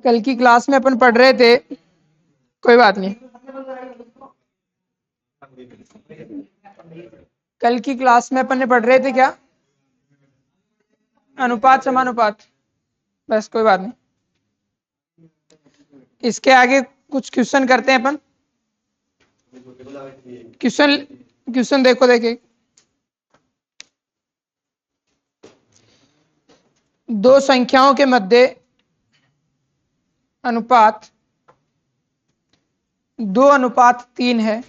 कल की क्लास में अपन पढ़ रहे थे, कोई बात नहीं, कल की क्लास में अपन ने पढ़ रहे थे क्या, अनुपात समानुपात, बस कोई बात नहीं। इसके आगे कुछ क्वेश्चन करते हैं अपन। क्वेश्चन देखो, देखिए, दो संख्याओं के मध्य अनुपात 2:3 है।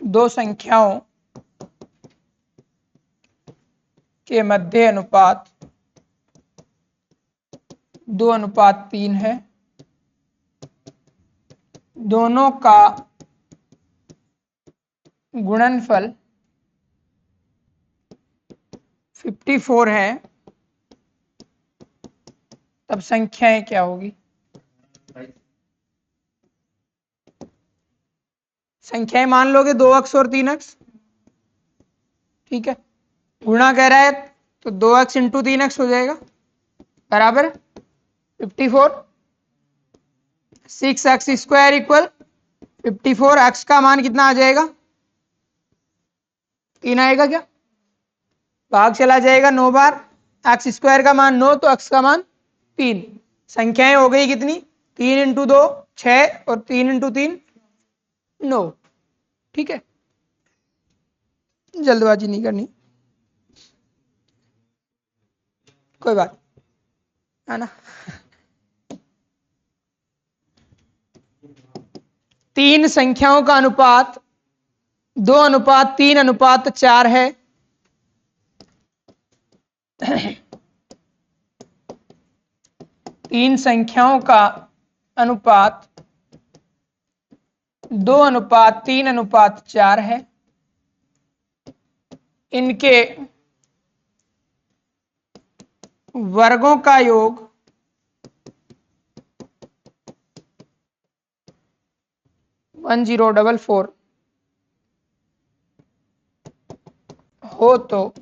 दो संख्याओं के मध्य अनुपात 2:3 है। दोनों का गुणनफल 54 है, तब संख्याएं क्या होगी? संख्याएं मान लोगे 2 अक्ष और 3 अक्ष, ठीक है। गुणा कह रहा है तो 2 अक्ष इंटू 3 अक्ष हो जाएगा, बराबर 54। 6 अक्ष स्क्वायर इक्वल 54। अक्ष का मान कितना आ जाएगा? 3 आएगा क्या? भाग चला जाएगा 9 बार। अक्ष स्क्वायर का मान 9, तो अक्ष का मान 3। संख्याएं हो गई कितनी? 3 इंटू 2 6 और 3 इंटू 3 9, ठीक है। जल्दबाजी नहीं करनी, कोई बात है ना। 3 संख्याओं का अनुपात 2:3:4 है। तीन संख्याओं का अनुपात 2:3:4 है। इनके वर्गों का योग 1044 हो तो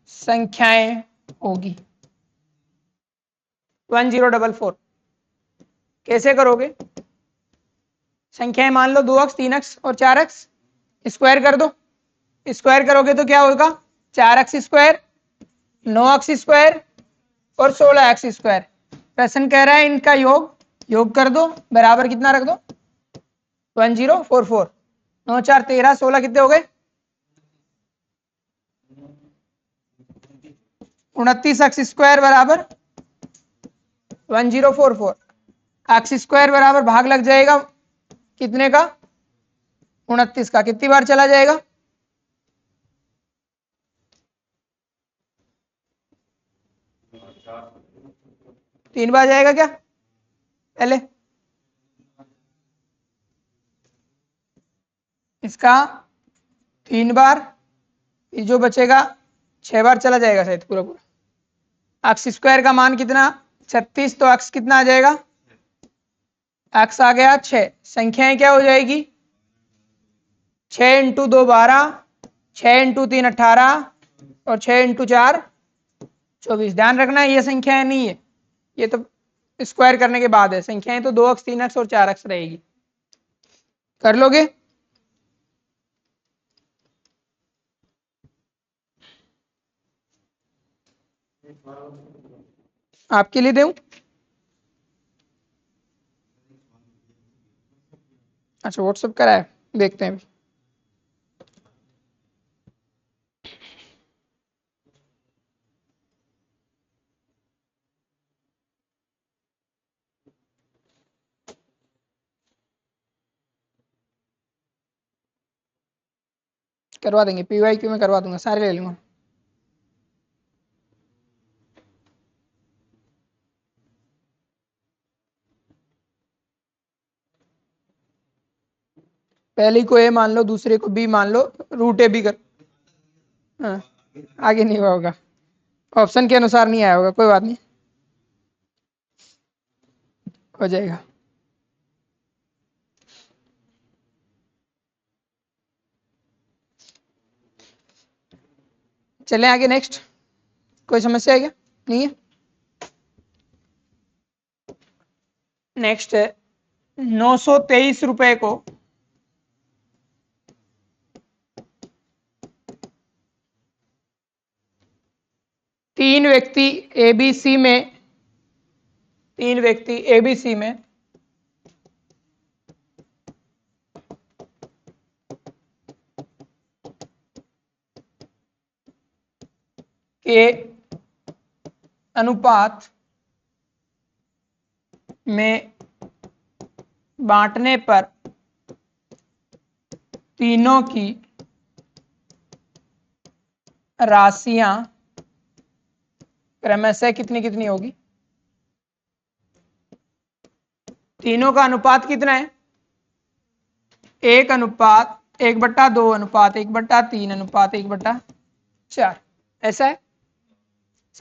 संख्याएं होगी। 1044 कैसे करोगे? संख्याएं मान लो 2 अक्ष 3 अक्ष और 4 अक्ष, स्क्वायर कर दो। स्क्वायर करोगे तो क्या होगा? 4 अक्ष स्क्वायर, 9 अक्ष स्क्वायर और 16 अक्ष स्क्वायर। प्रश्न कह रहा है इनका योग कर दो, बराबर कितना रख दो? 1044। 9 4 13 16 कितने हो गए? 29 अक्ष स्क्वायर बराबर 1044। अक्ष स्क्वायर बराबर भाग लग जाएगा कितने का? 29 का। कितनी बार चला जाएगा? 3 बार जाएगा क्या? पहले इसका 3 बार, फिर जो बचेगा 6 बार चला जाएगा शायद पूरा पूरा। अक्ष स्क्वायर का मान कितना? 36, तो अक्ष कितना आ जाएगा? अक्ष आ गया 6। संख्याएं क्या हो जाएगी? 6 इंटू 2 12, 6 इंटू 3 18 और 6 इंटू 4 24। ध्यान रखना ये संख्याएं नहीं है, ये तो स्क्वायर करने के बाद है। संख्याएं तो 2 अक्ष 3 अक्ष और 4 अक्ष रहेगी। कर लोगे? आपके लिए दूं? अच्छा, व्हाट्सएप करा है, देखते हैं। करवा देंगे, PYQ में करवा दूंगा, सारे ले लूंगा। पहले को A मान लो, दूसरे को B मान लो, रूट A भी कर। हाँ, आगे नहीं हुआ होगा, ऑप्शन के अनुसार नहीं आया होगा, कोई बात नहीं, हो जाएगा। चलें आगे, नेक्स्ट। कोई समस्या है क्या? नहीं है। नेक्स्ट है 923 रुपए को तीन व्यक्ति एबीसी में के अनुपात में बांटने पर तीनों की राशियां क्रमशः कितनी कितनी होगी? तीनों का अनुपात कितना है? 1/2 1/3 ऐसा है।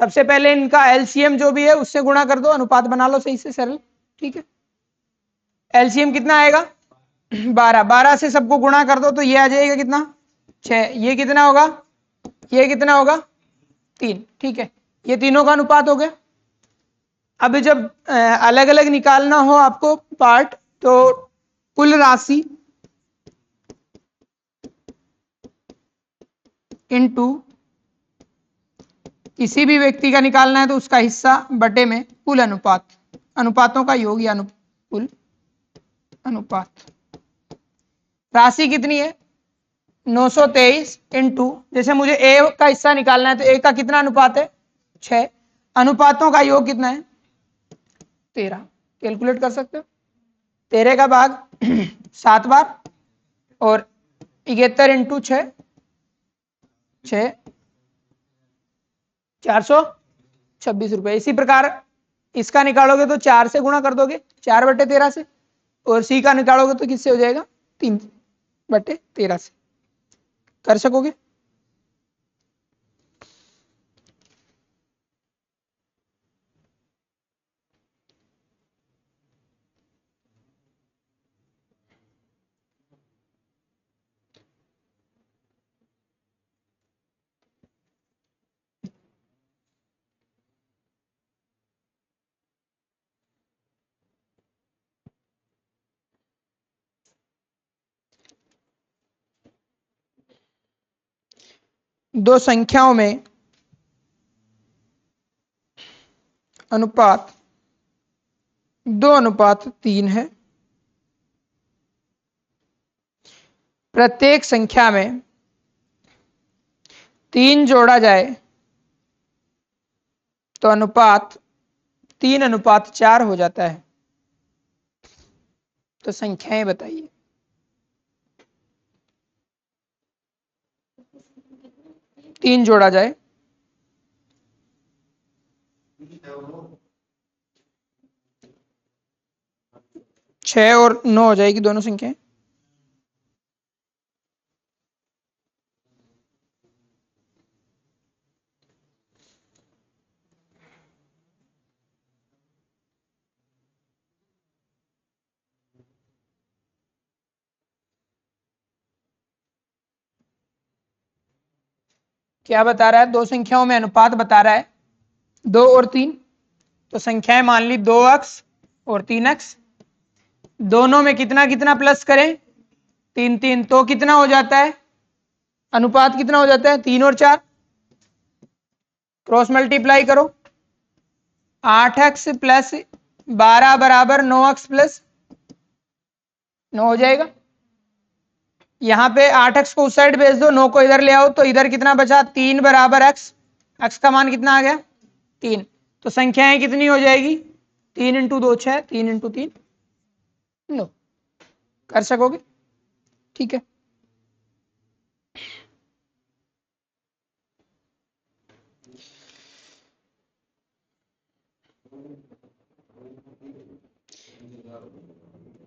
सबसे पहले इनका एलसीएम जो भी है उससे गुणा कर दो, अनुपात बना लो सही से, सरल। ठीक है, एलसीएम कितना आएगा? 12। 12 से सबको गुणा कर दो तो ये आ जाएगा कितना? 6। ये कितना होगा? ये कितना होगा? 3। ठीक है, ये तीनों का अनुपात हो गया। अब जब अलग अलग निकालना हो आपको पार्ट, तो कुल राशि इनटू किसी भी व्यक्ति का निकालना है तो उसका हिस्सा बटे में कुल अनुपात, अनुपातों का योग या कुल अनुपात। राशि कितनी है? 923 इंटू, जैसे मुझे ए का हिस्सा निकालना है तो ए का कितना अनुपात है? 6। अनुपातों का योग कितना है? 13। कैलकुलेट कर सकते हो। 13 का भाग 7 बार और 71 इंटू 6 426 रुपए। इसी प्रकार इसका निकालोगे तो 4 से गुणा कर दोगे, 4/13 से, और सी का निकालोगे तो किससे हो जाएगा? 3/13 से। कर सकोगे? दो संख्याओं में अनुपात 2:3 है। प्रत्येक संख्या में 3 जोड़ा जाए तो अनुपात 3:4 हो जाता है। तो संख्याएं बताइए। तीन जोड़ा जाए, 6 और 9 हो जाएगी दोनों संख्याएं। क्या बता रहा है? दो संख्याओं में अनुपात बता रहा है 2 और 3। तो संख्याएं मान ली 2x और 3x। दोनों में कितना कितना प्लस करें? 3 3। तो कितना हो जाता है? अनुपात कितना हो जाता है? 3 और 4। क्रॉस मल्टीप्लाई करो। 8x प्लस 12 बराबर 9x प्लस 9 हो जाएगा। यहां पे 8x को उस साइड भेज दो, 9 को इधर ले आओ, तो इधर कितना बचा? 3 बराबर x। x का मान कितना आ गया? 3। तो संख्याएं कितनी हो जाएगी? 3 इंटू 2 6, 3 इंटू 3 9। कर सकोगे? ठीक है।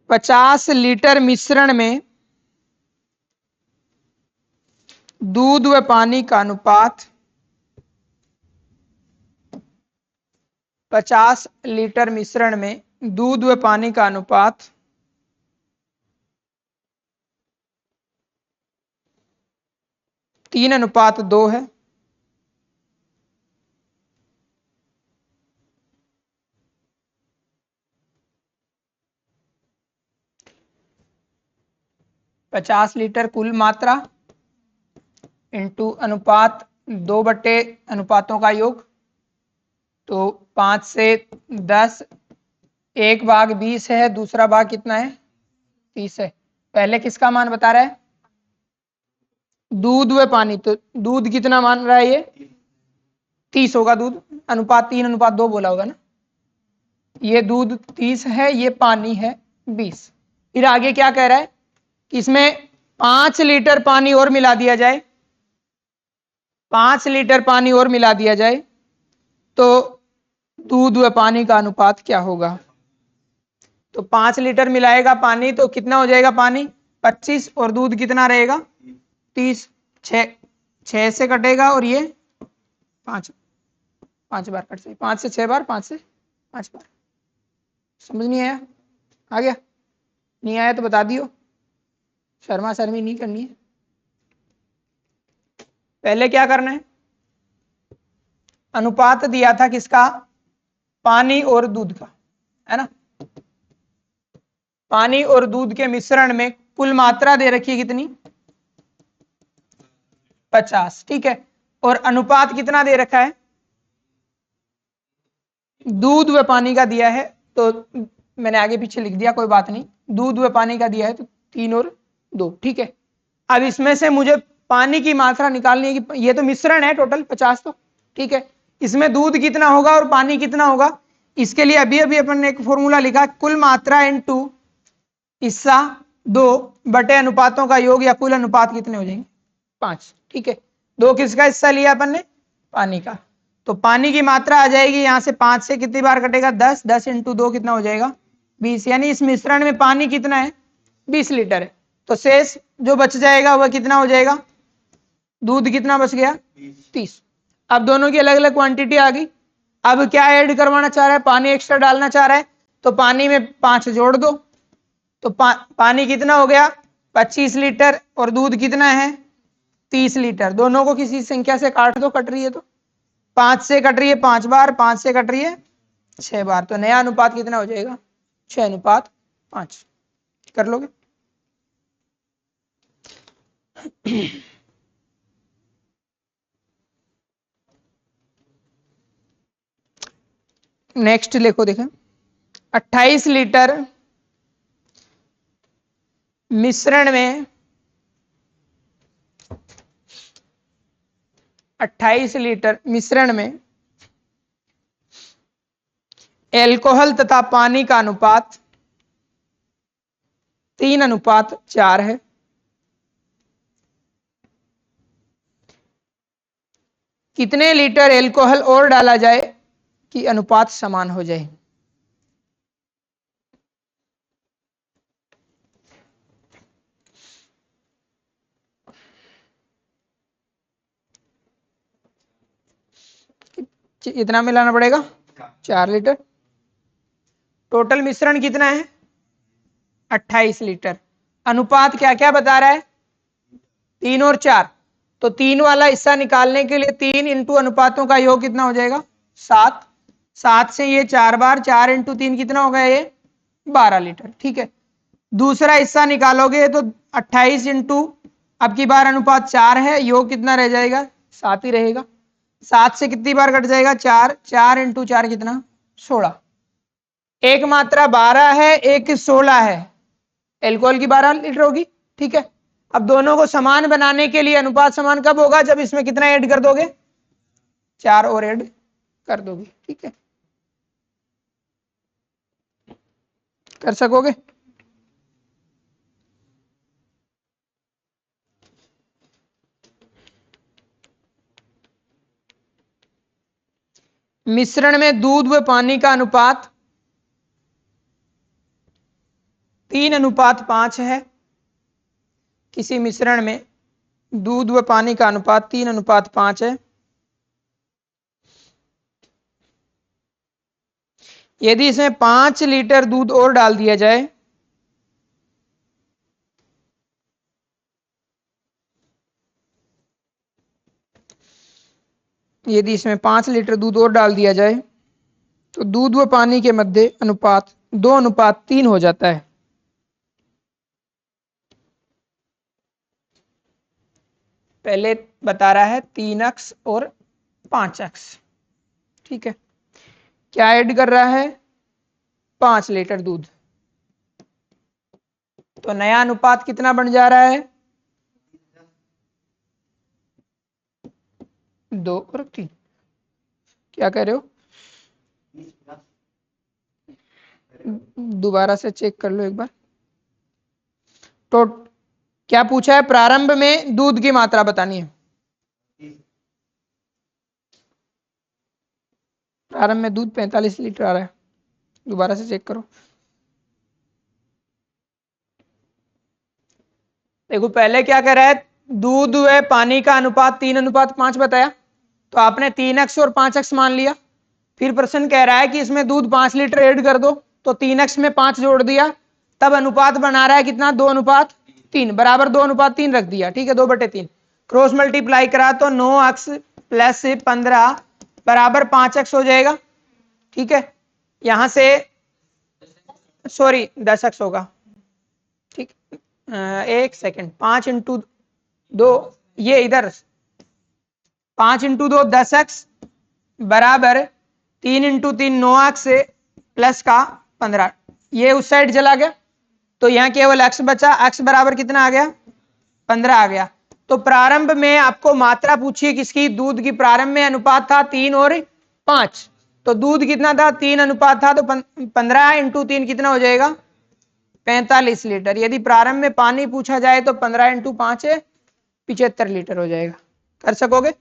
पचास लीटर मिश्रण में दूध व पानी का अनुपात 50 लीटर मिश्रण में दूध व पानी का अनुपात 3:2 है। 50 लीटर कुल मात्रा इंटू अनुपात 2 बटे अनुपातों का योग, तो 5 से 10, एक भाग 20 है, दूसरा भाग कितना है 30 है। पहले किसका मान बता रहा है, दूध व पानी, तो दूध कितना मान रहा है ये 30 होगा दूध, अनुपात 3:2 बोला होगा ना, ये दूध 30 है, ये पानी है 20। फिर आगे क्या कह रहा है कि इसमें 5 लीटर पानी और मिला दिया जाए, 5 लीटर पानी और मिला दिया जाए तो दूध व पानी का अनुपात क्या होगा। तो 5 लीटर मिलाएगा पानी तो कितना हो जाएगा, पानी 25 और दूध कितना रहेगा 30, 6 से कटेगा और ये 5 बार कट जाए, 5 से 6 बार, 5 से 5 बार। समझ नहीं आया, आ गया, नहीं आया तो बता दियो, शर्मा शर्मी नहीं करनी है। पहले क्या करना है, अनुपात दिया था किसका, पानी और दूध का, है ना। पानी और दूध के मिश्रण में कुल मात्रा दे रखी है कितनी 50, ठीक है, और अनुपात कितना दे रखा है, दूध व पानी का दिया है, तो मैंने आगे पीछे लिख दिया, कोई बात नहीं, दूध व पानी का दिया है तो 3 और 2, ठीक है। अब इसमें से मुझे पानी की मात्रा निकालनी है कि ये तो मिश्रण है टोटल 50, तो ठीक है, इसमें दूध कितना होगा और पानी कितना होगा, इसके लिए अभी अभी अपन ने एक फॉर्मूला लिखा, कुल मात्रा इनटू हिस्सा 2 बटे अनुपातों का योग, या कुल अनुपात कितने हो जाएंगे 5, ठीक है। 2 किसका हिस्सा लिया अपन ने, पानी का, तो पानी की मात्रा आ जाएगी यहां से 5 से कितनी बार कटेगा 10, 10 इंटू 2 कितना हो जाएगा 20, यानी इस मिश्रण में पानी कितना है 20 लीटर है, तो शेष जो बच जाएगा वह कितना हो जाएगा, दूध कितना बच गया 30। अब दोनों की अलग अलग क्वांटिटी आ गई, अब क्या ऐड करवाना चाह रहा है, पानी एक्स्ट्रा डालना चाह रहा है, तो पानी में 5 जोड़ दो, तो पानी कितना हो गया 25 लीटर और दूध कितना है 30 लीटर, दोनों को किसी संख्या से काट दो, कट रही है तो 5 से कट रही है 5 बार, 5 से कट रही है 6 बार, तो नया अनुपात कितना हो जाएगा 6:5। कर लोगे। नेक्स्ट देखो, देखें 28 लीटर मिश्रण में 28 लीटर मिश्रण में एल्कोहल तथा पानी का अनुपात 3:4 है। कितने लीटर एल्कोहल और डाला जाए कि अनुपात समान हो जाए। इतना मिलाना पड़ेगा 4 लीटर। टोटल मिश्रण कितना है 28 लीटर। अनुपात क्या क्या बता रहा है 3 और 4, तो 3 वाला हिस्सा निकालने के लिए 3 इंटू अनुपातों का योग कितना हो जाएगा 7, 7 से ये 4 बार, 4 इंटू 3 कितना हो गया ये 12 लीटर, ठीक है। दूसरा हिस्सा निकालोगे तो 28 इंटू अब की बार अनुपात 4 है, योग कितना रह जाएगा 7 ही रहेगा। 7 से कितनी बार कट जाएगा 4, 4 इंटू 4 कितना 16। एक मात्रा 12 है, एक 16 है, एल्कोहल की 12 लीटर होगी, ठीक है। अब दोनों को समान बनाने के लिए अनुपात समान कब होगा, जब इसमें कितना ऐड कर दोगे 4 और ऐड कर दोगे, ठीक है। कर सकोगे। मिश्रण में दूध व पानी का अनुपात 3:5 है। किसी मिश्रण में दूध व पानी का अनुपात 3:5 है। यदि इसमें 5 लीटर दूध और डाल दिया जाए यदि इसमें 5 लीटर दूध और डाल दिया जाए तो दूध व पानी के मध्य अनुपात 2:3 हो जाता है। पहले बता रहा है 3x और 5x, ठीक है। क्या ऐड कर रहा है? 5 लीटर दूध। तो नया अनुपात कितना बन जा रहा है? 2 और 3। क्या कह रहे हो? दोबारा से चेक कर लो एक बार। तो क्या पूछा है? प्रारंभ में दूध की मात्रा बतानी है। प्रारंभ में दूध 45 लीटर आ रहा है। दोबारा से चेक करो। देखो पहले क्या कह रहा है? दूध है पानी का अनुपात 3:5 बताया, तो आपने 3x और 5x मान लिया। फिर प्रश्न कह रहा है कि इसमें दूध 5 लीटर ऐड कर दो, तो 3x में 5 जोड़ दिया, तब अनुपात बना रहा है कितना? 2:3 बराबर 2:3 रख दिया, ठीक है। 2/3 क्रॉस मल्टीप्लाई करा तो 9x प्लस 15 बराबर 5x हो जाएगा, ठीक है। यहां से सॉरी 10x होगा, ठीक। एक सेकंड, 5 इंटू 2, ये इधर 5 इंटू 2 10x बराबर 3 इंटू 3 9x प्लस का 15, ये उस साइड चला गया, तो यहाँ केवल x बचा। x बराबर कितना आ गया? 15 आ गया। तो प्रारंभ में आपको मात्रा पूछी किसकी? दूध की। प्रारंभ में अनुपात था 3 और 5, तो दूध कितना था? 3 अनुपात था, तो 15 इंटू 3 कितना हो जाएगा? 45 लीटर। यदि प्रारंभ में पानी पूछा जाए तो 15 इंटू 5 है 75 लीटर हो जाएगा। कर सकोगे?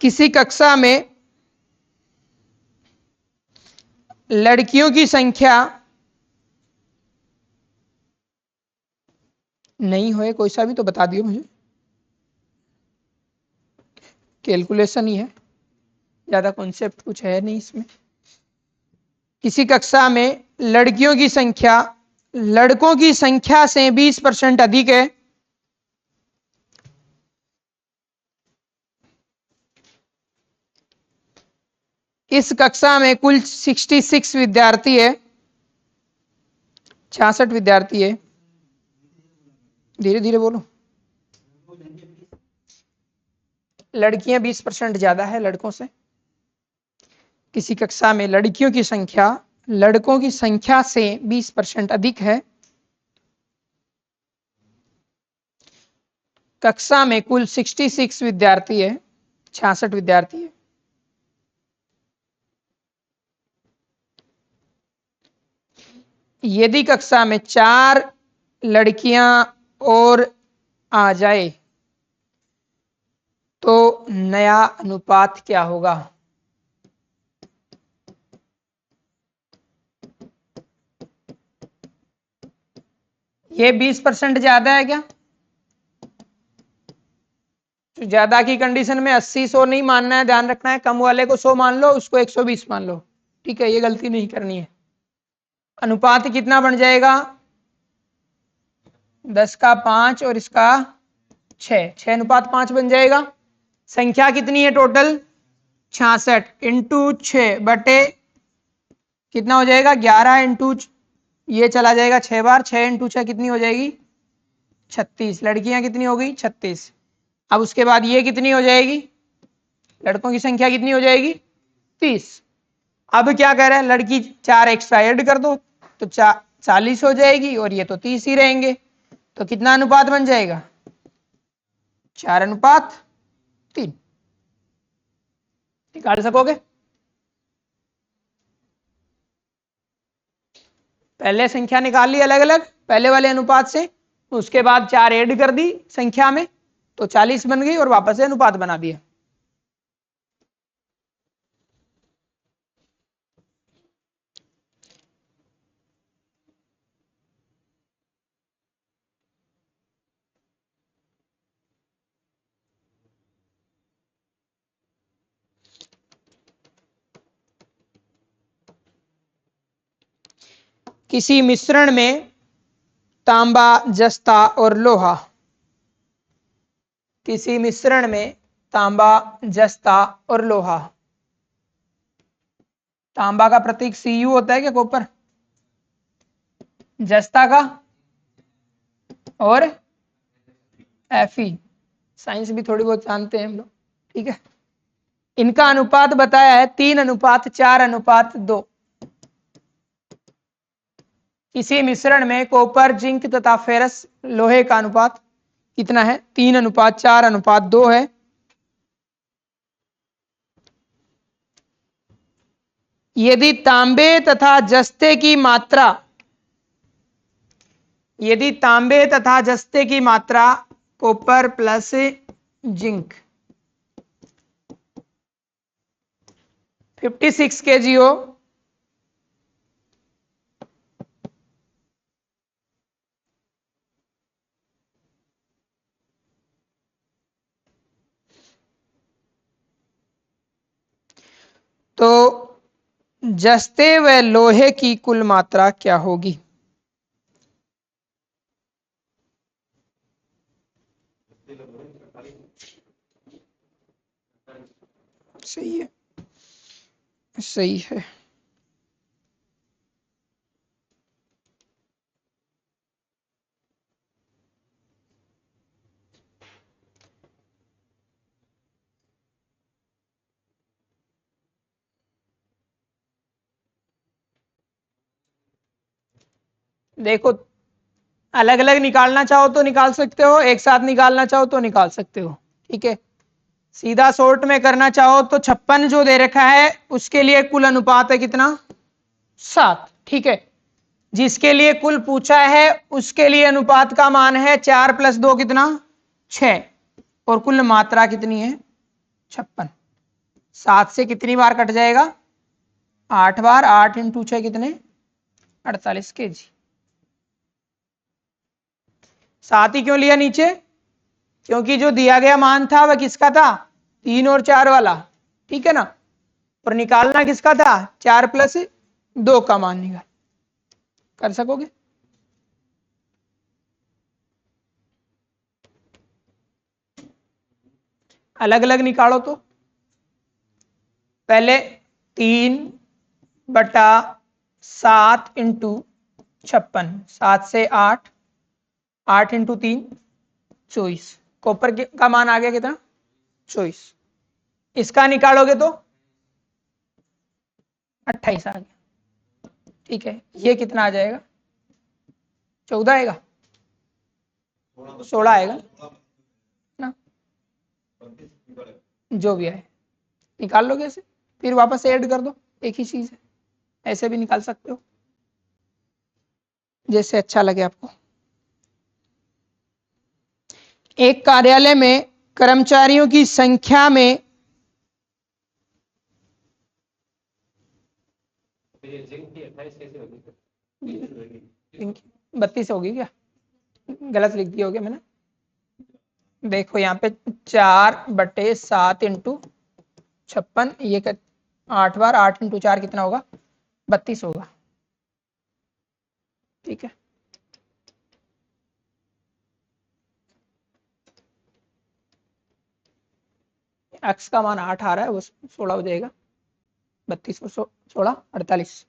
किसी कक्षा में लड़कियों की संख्या नहीं होए, कोई सा भी तो बता दियो मुझे, कैलकुलेशन ही है, ज्यादा कॉन्सेप्ट कुछ है नहीं इसमें। किसी कक्षा में लड़कियों की संख्या लड़कों की संख्या से 20% अधिक है, इस कक्षा में कुल 66 विद्यार्थी है, 66 विद्यार्थी है। धीरे धीरे बोलो। लड़कियां 20% ज्यादा है लड़कों से। किसी कक्षा में लड़कियों की संख्या लड़कों की संख्या से 20% अधिक है, कक्षा में कुल 66 विद्यार्थी है, 66 विद्यार्थी है। यदि कक्षा में 4 लड़कियां और आ जाए तो नया अनुपात क्या होगा? ये 20% ज्यादा है क्या? तो ज्यादा की कंडीशन में 80-100 नहीं मानना है, ध्यान रखना है। कम वाले को 100 मान लो, उसको 120 मान लो, ठीक है। ये गलती नहीं करनी है। अनुपात कितना बन जाएगा? 10 का 5 और इसका 6:5 बन जाएगा। संख्या कितनी है टोटल? 66 इंटू 6 बटे कितना हो जाएगा? 11 इंटू ये चला जाएगा 6 बार, 6 इंटू 6 कितनी हो जाएगी? 36। लड़कियां कितनी हो गई? 36। अब उसके बाद ये कितनी हो जाएगी? लड़कों की संख्या कितनी हो जाएगी? 30। अब क्या कह रहा है? लड़की 4 एक्स्ट्रा ऐड कर दो तो 40 हो जाएगी, और ये तो 30 ही रहेंगे। तो कितना अनुपात बन जाएगा? 4:3। निकाल सकोगे? पहले संख्या निकाल ली अलग अलग पहले वाले अनुपात से, उसके बाद 4 ऐड कर दी संख्या में तो 40 बन गई, और वापस से अनुपात बना दिया। किसी मिश्रण में तांबा, जस्ता और लोहा, किसी मिश्रण में तांबा, जस्ता और लोहा तांबा का प्रतीक Cu होता है क्या कॉपर? जस्ता का और Fe। साइंस भी थोड़ी बहुत जानते हैं हम लोग, ठीक है। इनका अनुपात बताया है 3:4:2। किसी मिश्रण में कॉपर, जिंक तथा फेरस लोहे का अनुपात कितना है? 3:4:2 है। यदि तांबे तथा जस्ते की मात्रा कॉपर प्लस जिंक 56 kg हो, तो जस्ते व लोहे की कुल मात्रा क्या होगी? सही है, सही है। देखो, अलग अलग निकालना चाहो तो निकाल सकते हो, एक साथ निकालना चाहो तो निकाल सकते हो, ठीक है। सीधा शॉर्ट में करना चाहो तो 56 जो दे रखा है उसके लिए कुल अनुपात है कितना? 7, ठीक है। जिसके लिए कुल पूछा है उसके लिए अनुपात का मान है 4 + 2 कितना? 6, और कुल मात्रा कितनी है? 56। 7 से कितनी बार कट जाएगा? 8 बार। 8 × 6 कितने? 48 kg। 7 ही क्यों लिया नीचे? क्योंकि जो दिया गया मान था वह किसका था? 3 और 4 वाला, ठीक है ना। और निकालना किसका था? 4 + 2 का मान निकाल। कर सकोगे? अलग अलग निकालो तो। पहले 3/7 × 56, 7 से 8, 8 × 3 24। कॉपर का मान आ गया कितना? 24। इसका निकालोगे तो 28 आ गया, ठीक है। ये कितना आ जाएगा? 14 आएगा, 16 आएगा ना, जो भी आए निकाल लोगे ऐसे, फिर वापस ऐड कर दो, एक ही चीज है। ऐसे भी निकाल सकते हो, जैसे अच्छा लगे आपको। एक कार्यालय में कर्मचारियों की संख्या में 32 होगी क्या? गलत लिख दिया होगा मैंने। देखो यहाँ पे 4/7 × 56, ये 8 बार। 8 × 4 कितना होगा? 32 होगा, ठीक है। एक्स का मान 8 आ रहा है, वो 16 हो जाएगा। 32 और 16 48।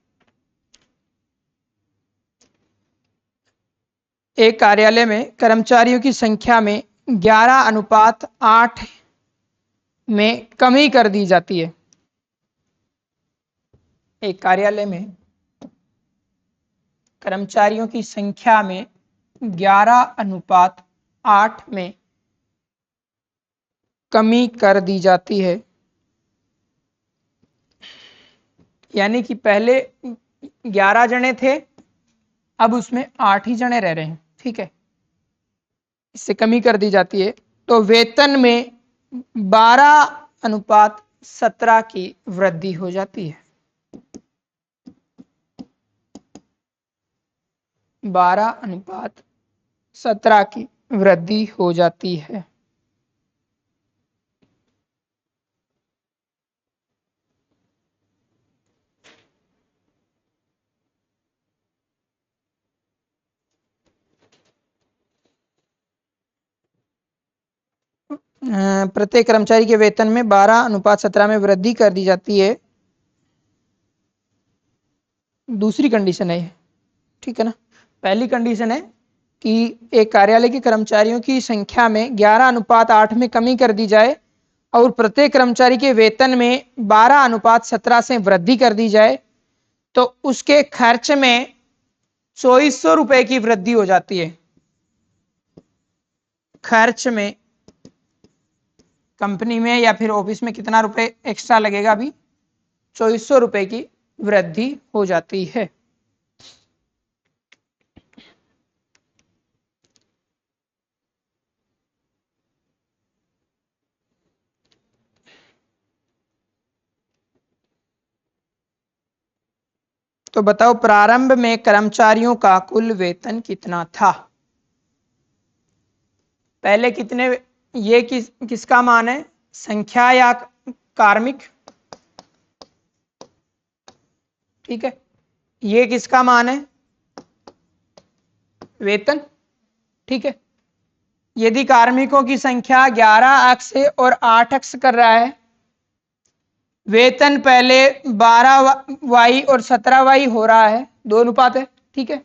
एक कार्यालय में कर्मचारियों की संख्या में 11:8 में कमी कर दी जाती है। एक कार्यालय में कर्मचारियों की संख्या में 11:8 में कमी कर दी जाती है। यानी कि पहले 11 जने थे, अब उसमें 8 ही जने रह रहे हैं, ठीक है। इससे कमी कर दी जाती है तो वेतन में 12:17 की वृद्धि हो जाती है। 12:17 की वृद्धि हो जाती है। प्रत्येक कर्मचारी के वेतन में 12:17 में वृद्धि कर दी जाती है। दूसरी कंडीशन है ये, ठीक है ना। पहली कंडीशन है कि एक कार्यालय के कर्मचारियों की संख्या में 11:8 में कमी कर दी जाए और प्रत्येक कर्मचारी के वेतन में 12:17 से वृद्धि कर दी जाए, तो उसके खर्च में 2400 रुपए की वृद्धि हो जाती है। खर्च में कंपनी में या फिर ऑफिस में कितना रुपए एक्स्ट्रा लगेगा, अभी 2400 रुपए की वृद्धि हो जाती है। तो बताओ प्रारंभ में कर्मचारियों का कुल वेतन कितना था। पहले कितने, ये किसका मान है, संख्या या कार्मिक, ठीक है। ये किसका मान है, वेतन, ठीक है। यदि कार्मिकों की संख्या 11 अक्ष और 8 अक्ष कर रहा है, वेतन पहले 12y और 17y हो रहा है, 2 अनुपात है, ठीक है।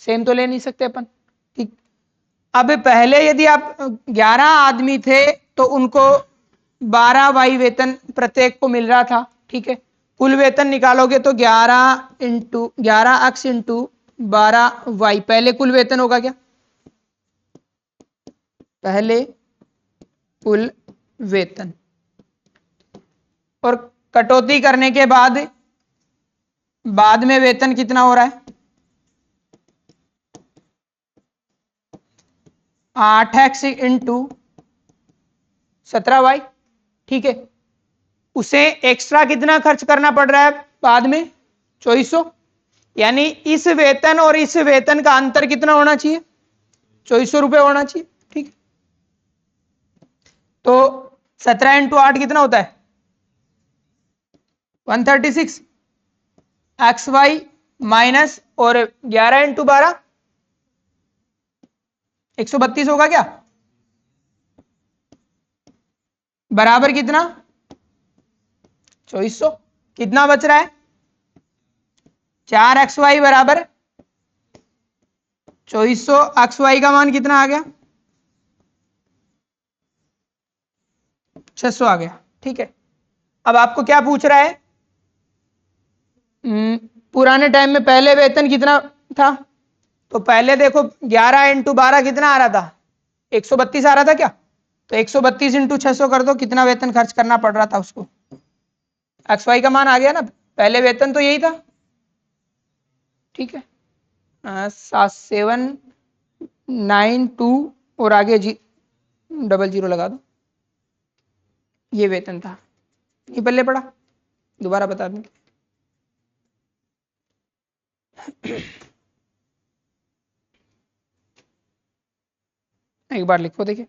सेम तो ले नहीं सकते अपन, ठीक। अब पहले यदि आप 11 आदमी थे तो उनको 12y वेतन प्रत्येक को मिल रहा था, ठीक है। कुल वेतन निकालोगे तो 11 अक्ष इंटू 12y, पहले कुल वेतन होगा क्या, पहले कुल वेतन, और कटौती करने के बाद में वेतन कितना हो रहा है, 8x इंटू 17y, ठीक है। उसे एक्स्ट्रा कितना खर्च करना पड़ रहा है बाद में, 2400, यानी इस वेतन और इस वेतन का अंतर कितना होना चाहिए, 2400 रुपए होना चाहिए, ठीक है। तो 17 इंटू 8 कितना होता है, 136 एक्स वाई माइनस, और 11 इंटू 12 132 होगा क्या, बराबर कितना 2400। कितना बच रहा है, 4xy बराबर 2400, xy का मान कितना आ गया, 600 आ गया, ठीक है। अब आपको क्या पूछ रहा है, पुराने टाइम में पहले वेतन कितना था, तो पहले देखो 11 इंटू 12 कितना आ रहा था, 132 आ रहा था क्या, तो 132 इंटू 600 कर दो, कितना वेतन खर्च करना पड़ रहा था उसको, एक्स वाई का मान आ गया ना, पहले वेतन तो यही था, ठीक है। 7,792 और आगे 00 लगा दो, ये वेतन था, ये पल्ले पड़ा, दोबारा बता दूं, एक बार लिखो देखिए,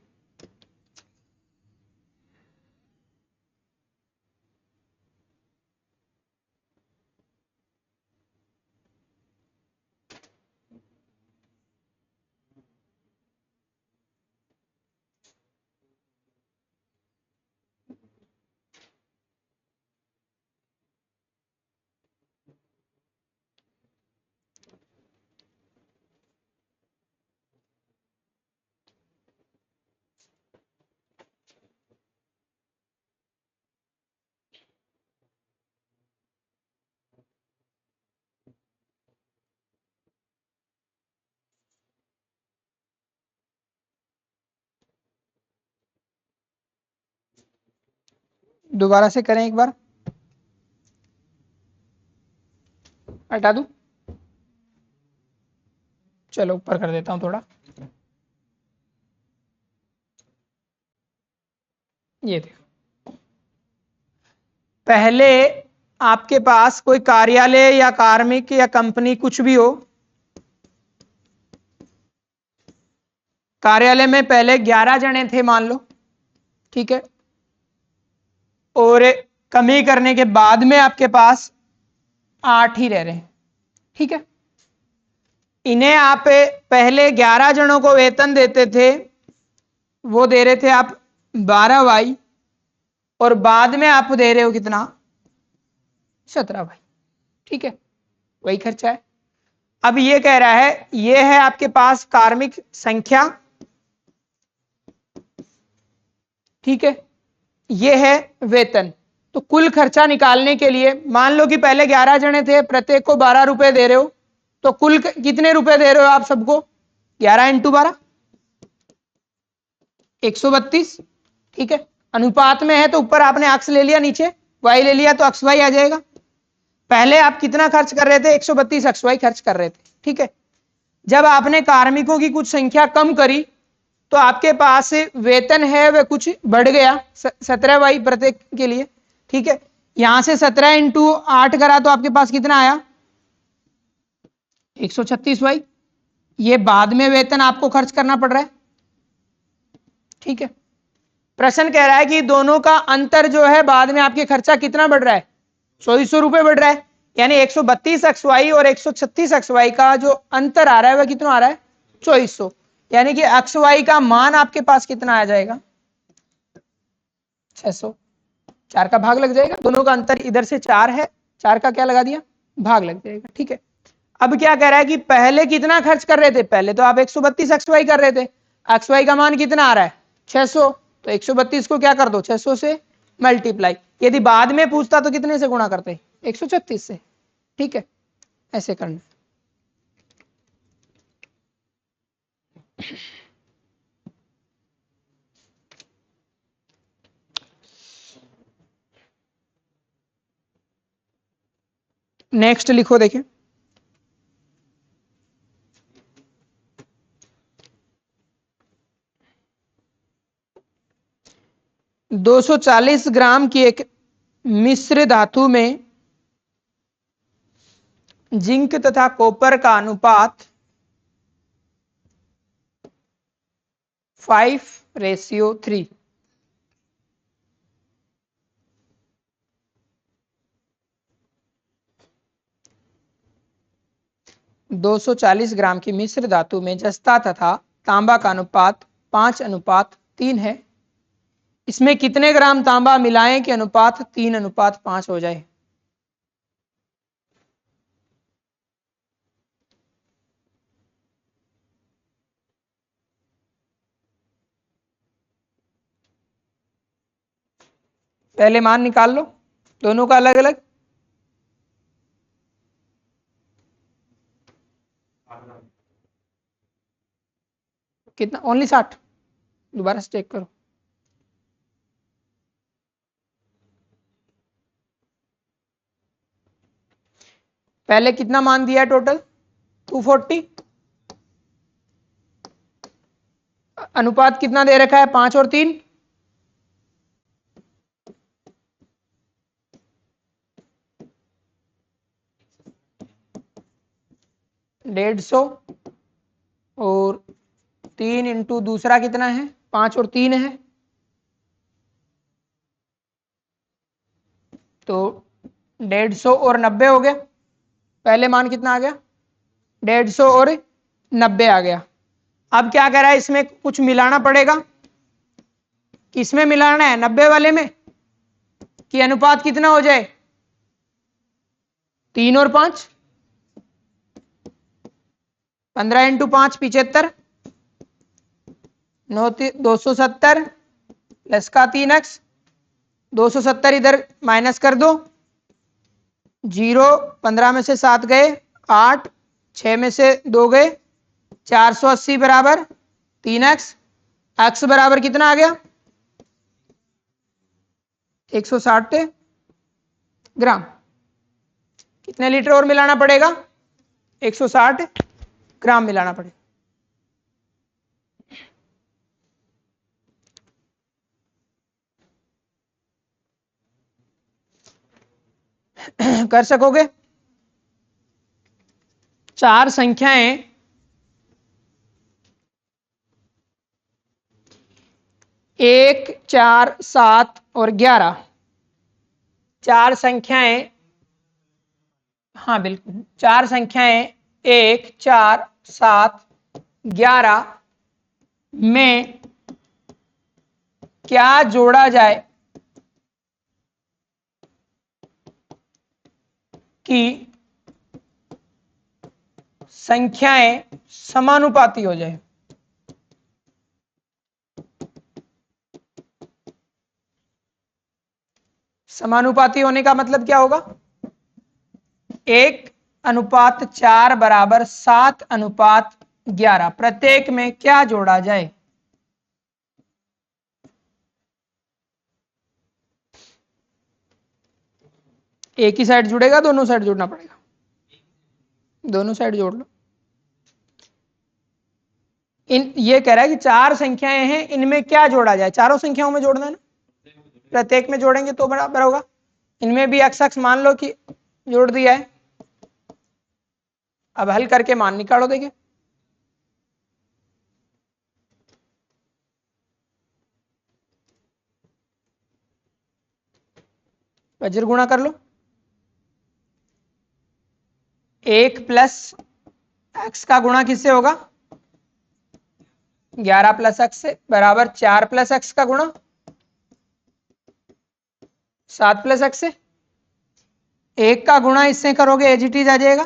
दोबारा से करें एक बार, हटा दूं, चलो ऊपर कर देता हूं थोड़ा, ये देखो, पहले आपके पास कोई कार्यालय या कार्मिक या कंपनी कुछ भी हो, कार्यालय में पहले 11 जने थे मान लो, ठीक है, और कमी करने के बाद में आपके पास 8 ही रह रहे हैं, ठीक है। इन्हें आप पहले 11 जनों को वेतन देते थे, वो दे रहे थे आप 12y, और बाद में आप दे रहे हो कितना, 17y, ठीक है। वही खर्चा है। अब ये कह रहा है ये है आपके पास कार्मिक संख्या, ठीक है, ये है वेतन। तो कुल खर्चा निकालने के लिए मान लो कि पहले 11 जने थे, प्रत्येक को 12 रुपए दे रहे हो, तो कुल कितने रुपए दे रहे हो आप सबको? 11 इंटू 12 132, ठीक है। अनुपात में है तो ऊपर आपने अक्स ले लिया, नीचे वाई ले लिया, तो अक्स वाई आ जाएगा। पहले आप कितना खर्च कर रहे थे? 132 अक्स वाई खर्च कर रहे थे, ठीक है। जब आपने कार्मिकों की कुछ संख्या कम करी तो आपके पास वेतन है वह कुछ बढ़ गया, 17 वाई प्रत्येक के लिए, ठीक है। यहां से 17 इंटू 8 करा तो आपके पास कितना आया? 136 वाई। ये बाद में वेतन आपको खर्च करना पड़ रहा है, ठीक है। प्रश्न कह रहा है कि दोनों का अंतर जो है बाद में आपके खर्चा कितना बढ़ रहा है? 2400 रुपए बढ़ रहा है। यानी 132 एक्स वाई और 136 एक्स वाई का जो अंतर आ रहा है वह कितना आ रहा है? 2400। यानी कि एक्स वाई का मान आपके पास कितना आ जाएगा? 600। 4 का भाग लग जाएगा, दोनों का अंतर इधर से 4 है, 4 का क्या लगा दिया? भाग लग जाएगा, ठीक है। अब क्या कह रहा है कि पहले कितना खर्च कर रहे थे? पहले तो आप 132 एक्स वाई कर रहे थे, एक्स वाई का मान कितना आ रहा है? 600। तो 132 को क्या कर दो? 600 से मल्टीप्लाई। यदि बाद में पूछता तो कितने से गुणा करते? 136 से, ठीक है। ऐसे करना। नेक्स्ट लिखो, देखिए। दो 240 ग्राम की एक मिश्र धातु में जिंक तथा कॉपर का अनुपात 5:3। 240 ग्राम की मिश्र धातु में जस्ता तथा तांबा का अनुपात 5:3 है। इसमें कितने ग्राम तांबा मिलाएं कि अनुपात 3:5 हो जाए? पहले मान निकाल लो दोनों का अलग अलग। कितना? ओनली 60। दोबारा से चेक करो। पहले कितना मान दिया टोटल? 240। अनुपात कितना दे रखा है? 5 और 3। डेढ़ सौ और 3 इंटू दूसरा कितना है? 5 और 3 है, तो 150 और 90 हो गया। पहले मान कितना आ गया? 150 और 90 आ गया। अब क्या कह रहा है? इसमें कुछ मिलाना पड़ेगा। किसमें मिलाना है? 90 वाले में। कि अनुपात कितना हो जाए? 3 और 5। 15 इंटू 5 75। 270 प्लस का 3x। 270 इधर माइनस कर दो, 0। 15 में से 7 गए 8, 6 में से 2 गए 480 बराबर 3x। x बराबर कितना आ गया? 160 ग्राम। कितने लीटर और मिलाना पड़ेगा? 160 ग्राम मिलाना पड़ेगा। कर सकोगे? 4 संख्याएं 1, 4, 7 और 11। 4 संख्याएं, हाँ बिल्कुल, 4 संख्याएं 1, 4, 7, 11 में क्या जोड़ा जाए कि संख्याएं समानुपाती हो जाए। समानुपाती होने का मतलब क्या होगा? 1:4 बराबर 7:11। प्रत्येक में क्या जोड़ा जाए? एक ही साइड जुड़ेगा, दोनों साइड जोड़ना पड़ेगा? दोनों साइड जोड़ लो। ये कह रहा है कि 4 संख्याएं हैं, इनमें क्या जोड़ा जाए? चारों संख्याओं में जोड़ना है ना, प्रत्येक में जोड़ेंगे तो बराबर होगा। इनमें भी x अक्ष मान लो कि जोड़ दिया है। अब हल करके मान निकालो। देखिए वज्र गुणा कर लो। 1 प्लस एक्स का गुणा किससे होगा? 11 प्लस एक्स से, बराबर 4 प्लस एक्स का गुणा 7 प्लस एक्स से। 1 का गुणा इससे करोगे एज इट इज आ जाएगा।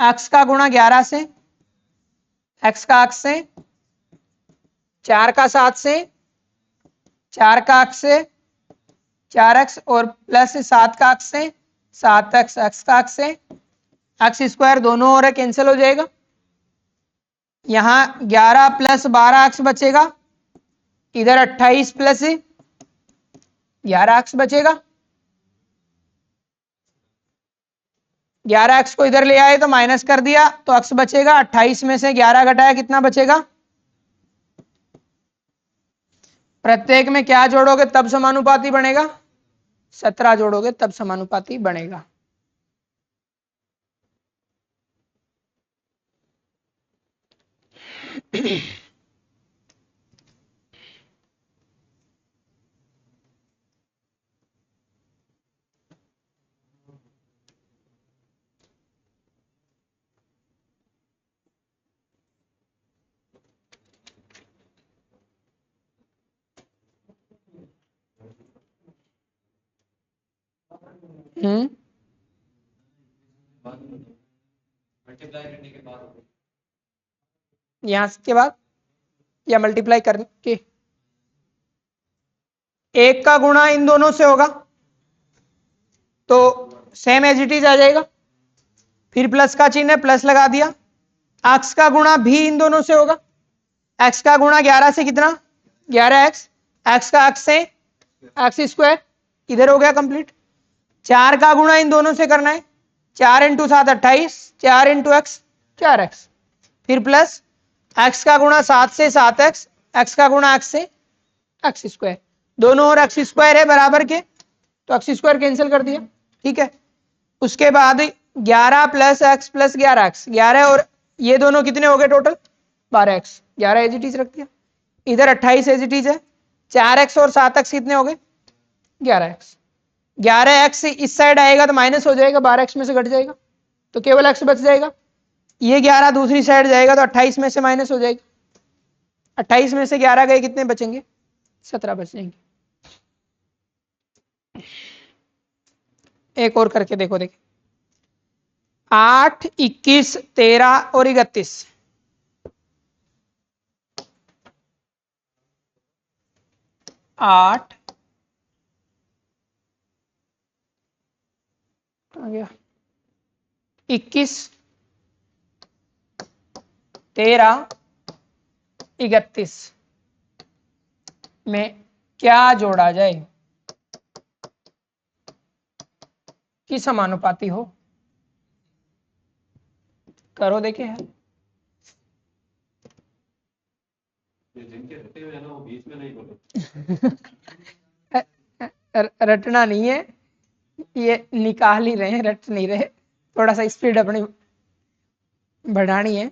एक्स का गुणा 11 से, एक्स का एक्स से, 4 का 7 से, 4 का एक्स से 4x, और प्लस 7 का एक्स से 7x, एक्स का एक्स से एक्स स्क्वायर, दोनों और कैंसिल हो जाएगा। यहां 11 प्लस 12x बचेगा, इधर 28 प्लस 11x बचेगा। 11x को इधर ले आए तो माइनस कर दिया तो x बचेगा। 28 में से 11 घटाया कितना बचेगा? प्रत्येक में क्या जोड़ोगे तब समानुपाती बनेगा? 17 जोड़ोगे तब समानुपाती बनेगा। यहां के बाद या मल्टीप्लाई करके 1 का गुणा इन दोनों से होगा तो सेम एज इट इज आ जाएगा। फिर प्लस का चिन्ह है, प्लस लगा दिया। एक्स का गुणा भी इन दोनों से होगा। एक्स का गुणा 11 से कितना? 11x, एक्स का एक्स से एक्स स्क्वायर, इधर हो गया कंप्लीट। 4 का गुणा इन दोनों से करना है, 4 इंटू 7 28, 4 इंटू एक्स 4x, फिर प्लस एक्स का गुणा 7 से 7x, एक्स का गुणा एक्स से एक्स स्क्वायर, दोनों और एक्स स्क्वायर है बराबर के, तो एक्स स्क्वायर कैंसिल कर दिया। ठीक है, उसके बाद 11 प्लस एक्स प्लस 11x, 11 और ये दोनों कितने हो गए total? 12x, 11 as it is रख दिया। इधर 28 एज इट इज है। 4x और 7x कितने हो गए? 11x। 11x इस साइड आएगा तो माइनस हो जाएगा, 12x में से घट जाएगा तो केवल x बच जाएगा। ये 11 दूसरी साइड जाएगा तो 28 में से माइनस हो जाएगा। 28 में से 11 गए, कितने बचेंगे? 17 बच जाएंगे। एक और करके देखो। देखिए 8, 21, 13 और 31। 8 आ गया, 21, 13, 31 में क्या जोड़ा जाए कि समानुपाती हो? करो देखे है। रटना नहीं है, ये निकाल ही रहे हैं, रट नहीं रहे। थोड़ा सा स्पीड अपनी बढ़ानी है।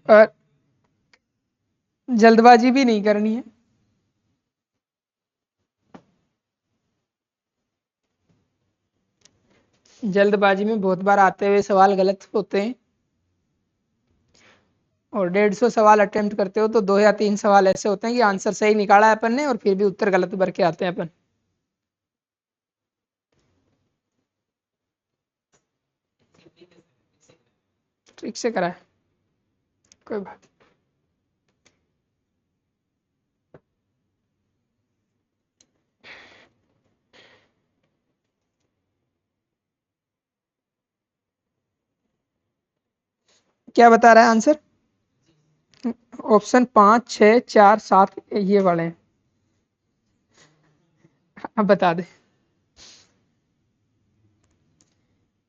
और जल्दबाजी भी नहीं करनी है। जल्दबाजी में बहुत बार आते हुए सवाल गलत होते हैं, और 150 सवाल अटेम्प्ट करते हो तो 2 या 3 सवाल ऐसे होते हैं कि आंसर सही निकाला है अपन ने और फिर भी उत्तर गलत भर के आते हैं अपन। ट्रिक से करा है, कोई बात। क्या बता रहा है आंसर? ऑप्शन 5, 6, 4, 7 ये वाले हैं। अब बता दे।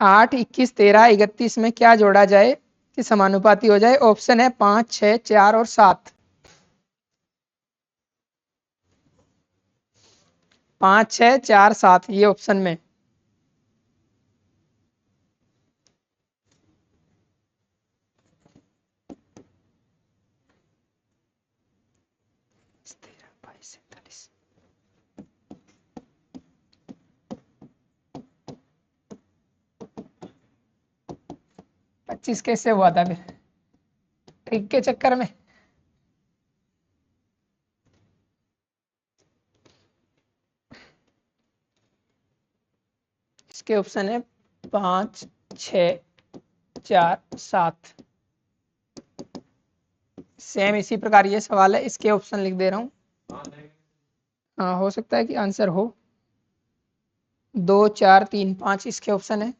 8, 21, 13, 31 में क्या जोड़ा जाए कि समानुपाती हो जाए? ऑप्शन है 5, 6, 4 और 7। 5, 6, 4, 7 ये ऑप्शन में। पच्चीस कैसे हुआ था फिर ट्रिक के चक्कर में? इसके ऑप्शन है 5, 6, 4, 7। सेम इसी प्रकार ये सवाल है, इसके ऑप्शन लिख दे रहा हूं। हाँ, हो सकता है कि आंसर हो 2, 4, 3, 5 इसके ऑप्शन है।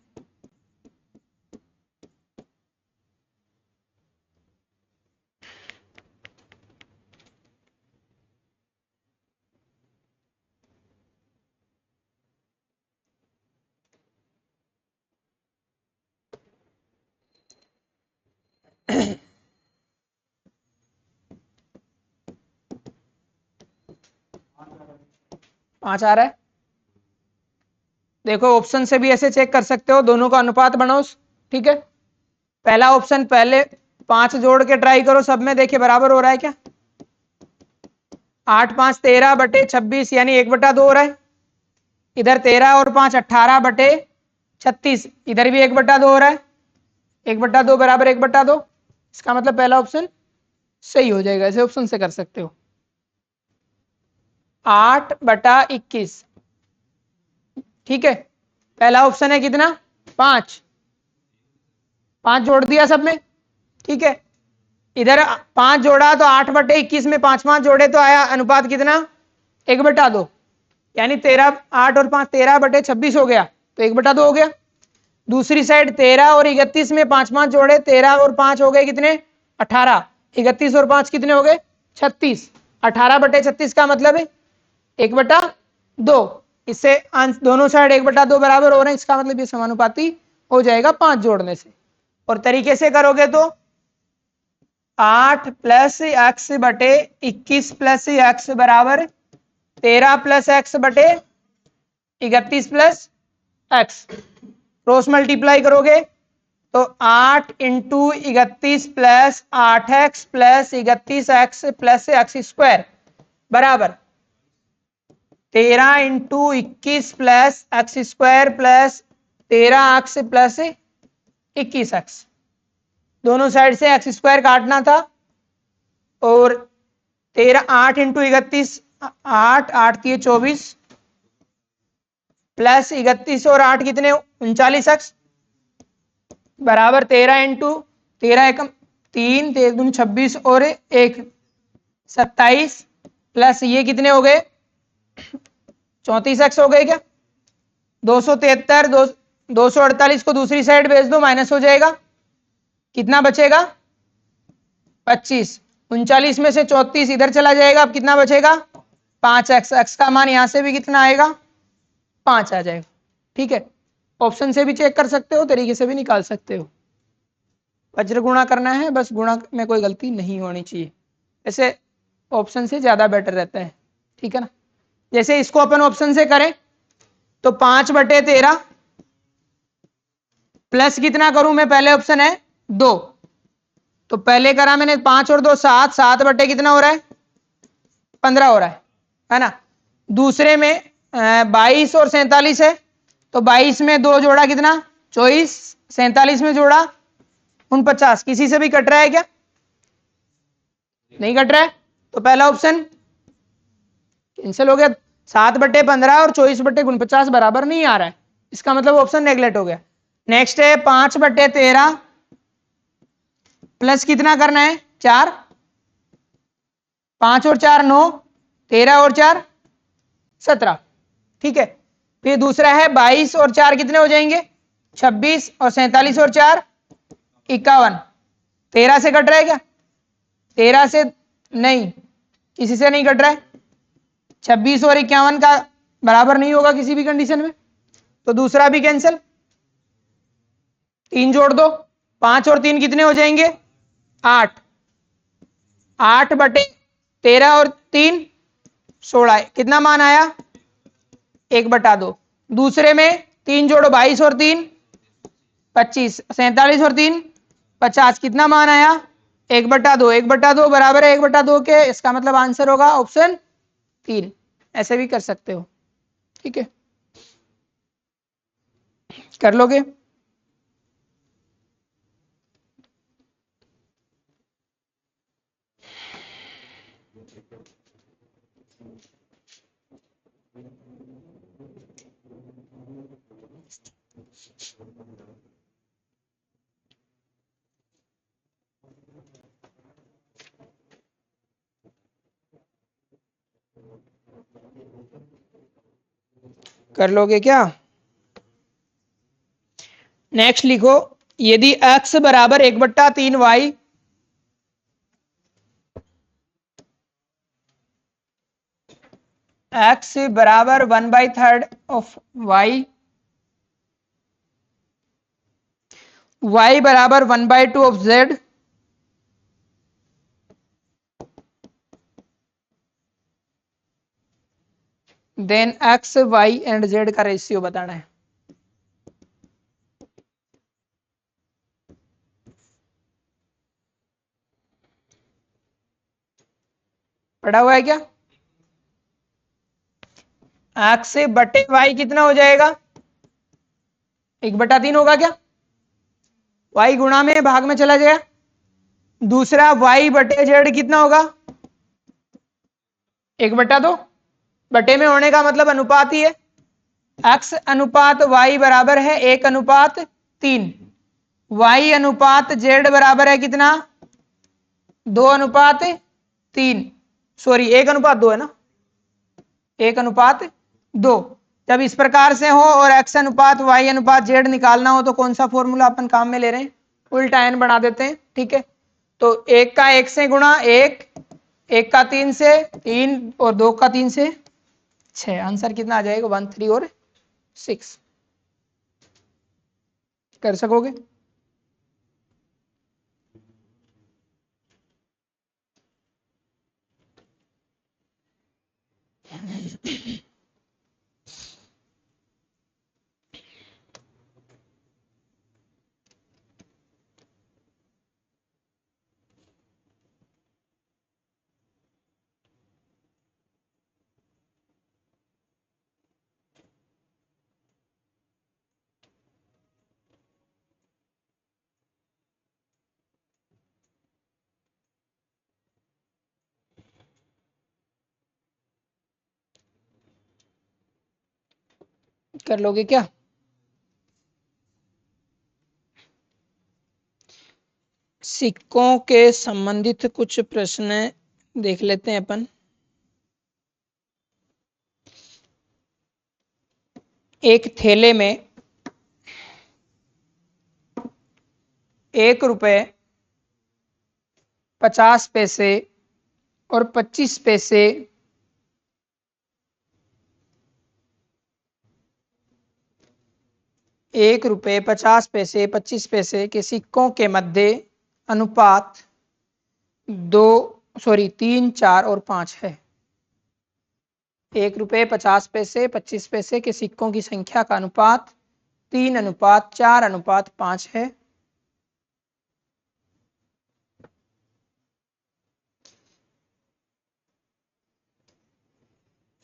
पांच आ रहा है। देखो ऑप्शन से भी ऐसे चेक कर सकते हो, दोनों का अनुपात बनाओ। ठीक है, पहला ऑप्शन पहले 5 जोड़ के ट्राई करो, सब में देखिए बराबर हो रहा है क्या? 8, 5, 13 बटे 26 यानी 1/2 हो रहा है। इधर 13 और 5 18 बटे 36, इधर भी 1/2 हो रहा है। 1/2 बराबर 1/2, इसका मतलब पहला ऑप्शन सही हो जाएगा। ऐसे ऑप्शन से कर सकते हो। 8/21, ठीक है। पहला ऑप्शन है कितना? 5 जोड़ दिया सब में, ठीक है। इधर 5 जोड़ा तो 8/21 में 5 5 जोड़े तो आया अनुपात कितना? 1/2, यानी 13, 8 और 5 13/26 हो गया, तो 1/2 हो गया। दूसरी साइड 13 और 31 में 5 5 जोड़े, 13 और 5 हो गए कितने? 18। 31 और 5 कितने हो गए? 36। 18/36 का मतलब है 1/2। इससे दोनों साइड 1/2 बराबर हो रहे हैं, इसका मतलब ये समानुपाती हो जाएगा 5 जोड़ने से। और तरीके से करोगे तो 8 + x बटे 21 + x बराबर 13 + x बटे 31 + x। क्रॉस मल्टीप्लाई करोगे तो 8 × 31 + 8x + 31x + x² बराबर 13 × 21 + x² + 13x + 21x। दोनों साइड से x² काटना था। और 13 8 × 31 8 8 की 24 प्लस 31 और 8 कितने? 39x बराबर 13 × 13 एकम 3 3 दूनी 26 और 1 27 प्लस ये कितने हो गए? 34x हो गए क्या? 273 248 को दूसरी साइड भेज दो, माइनस हो जाएगा। कितना बचेगा? 25। 39 में से 34 इधर चला जाएगा, अब कितना बचेगा? 5x। x का मान यहां से भी कितना आएगा? 5 आ जाएगा। ठीक है, ऑप्शन से भी चेक कर सकते हो, तरीके से भी निकाल सकते हो। वज्र गुणा करना है, बस गुणा में कोई गलती नहीं होनी चाहिए। ऐसे ऑप्शन से ज्यादा बेटर रहता है, ठीक है ना। जैसे इसको अपन ऑप्शन से करें तो 5/13 प्लस कितना करूं मैं? पहले ऑप्शन है 2, तो पहले करा मैंने 5 और 2 7, 7 बटे कितना हो रहा है? 15 हो रहा है ना। दूसरे में 22 और 47 है, तो 22 में 2 जोड़ा कितना? 24। 47 में जोड़ा 49। किसी से भी कट रहा है क्या? नहीं कट रहा है, तो पहला ऑप्शन कैंसिल हो गया। 7/15 और 24/49 बराबर नहीं आ रहा है, इसका मतलब ऑप्शन नेगलेक्ट हो गया। नेक्स्ट है 5/13 प्लस कितना करना है 4, 5 और 4 9, 13 और 4 17। ठीक है, फिर दूसरा है 22 और 4 कितने हो जाएंगे 26, और 47 और 4 51। 13 से कट रहा है क्या 13 से नहीं, किसी से नहीं कट रहा है। 26 और 51 का बराबर नहीं होगा किसी भी कंडीशन में, तो दूसरा भी कैंसिल। 3 जोड़ दो, 5 और 3 कितने हो जाएंगे 8, 8 बटे 13 और 3 16, कितना मान आया 1/2। दूसरे में 3 जोड़ो 22 और 3 25, 47 और 3 50, कितना मान आया 1/2। 1/2 बराबर है 1/2 के, इसका मतलब आंसर होगा ऑप्शन 3। ऐसे भी कर सकते हो। ठीक है, कर लोगे। कर लोगे क्या। नेक्स्ट लिखो, यदि x बराबर 1/3y, x बराबर 1/3 ऑफ y, y बराबर 1/2 of z, then x y and z का रेशियो बताना है। पढ़ा हुआ है क्या। x बटे y कितना हो जाएगा 1/3 होगा क्या, y गुणा में भाग में चला जाएगा। दूसरा y बटे z कितना होगा 1/2, बटे में होने का मतलब अनुपात ही है। x अनुपात y बराबर है 1/3, y अनुपात z बराबर है कितना 2/3, सॉरी 1/2 है ना, 1/2। जब इस प्रकार से हो और x अनुपात y अनुपात z निकालना हो तो कौन सा फॉर्मूला अपन काम में ले रहे हैं, उल्टा n बना देते हैं। ठीक है, तो 1 का 1 से गुणा 1, 1 का 3 से 3, और 2 का 3 से 6। आंसर कितना आ जाएगा 1 3 और 6। कर सकोगे। कर लोगे क्या। सिक्कों के संबंधित कुछ प्रश्न देख लेते हैं अपन। एक थैले में 1 रुपए 50 पैसे और 25 पैसे 1 रुपए 50 पैसे 25 पैसे के सिक्कों के मध्य अनुपात 3 4 और 5 है। 1 रुपए 50 पैसे 25 पैसे के सिक्कों की संख्या का अनुपात 3:4:5 है।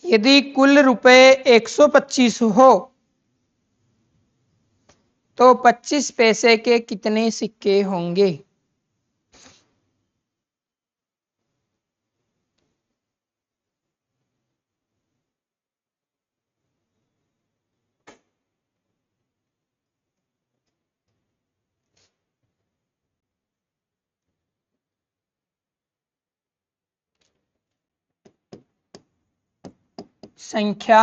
यदि कुल रुपए 125 हो तो 25 पैसे के कितने सिक्के होंगे। संख्या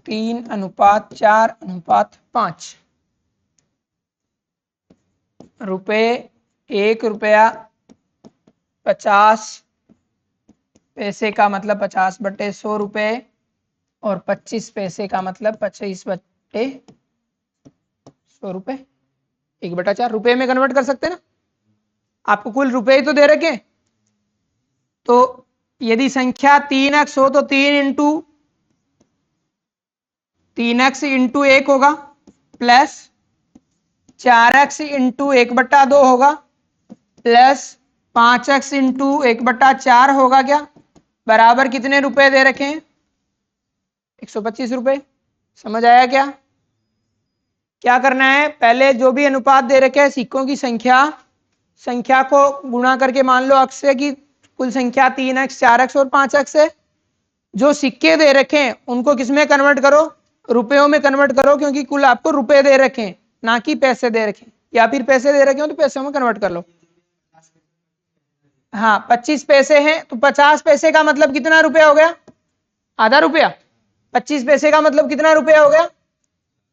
3:4:5। रुपये, 1 रुपया 50 पैसे का मतलब 50/100 रुपये, और 25 पैसे का मतलब 25/100 रुपये। 1/4 रुपये में कन्वर्ट कर सकते हैं ना, आपको कुल रुपए तो दे रखे। तो यदि संख्या 3x हो तो 3x इंटू 1 होगा, प्लस 4x इंटू 1/2 होगा, प्लस 5x इंटू 1/4 होगा, क्या बराबर कितने रुपए दे रखे हैं? 125 रुपए। समझ आया क्या? क्या करना है, पहले जो भी अनुपात दे रखे हैं सिक्कों की संख्या को गुणा करके मान लो अक्स से कि कुल संख्या 3x 4x और 5x है। जो सिक्के दे रखे हैं उनको किसमें कन्वर्ट करो? रुपयों में कन्वर्ट करो, क्योंकि कुल आपको रुपए दे रखे हैं ना कि पैसे दे रखे हैं, या फिर पैसे दे रखे हो तो पैसों में कन्वर्ट कर लो। हाँ 25 पैसे हैं तो 50 पैसे का मतलब कितना रुपया हो गया? आधा रुपया। 25 पैसे का मतलब कितना रुपया हो गया?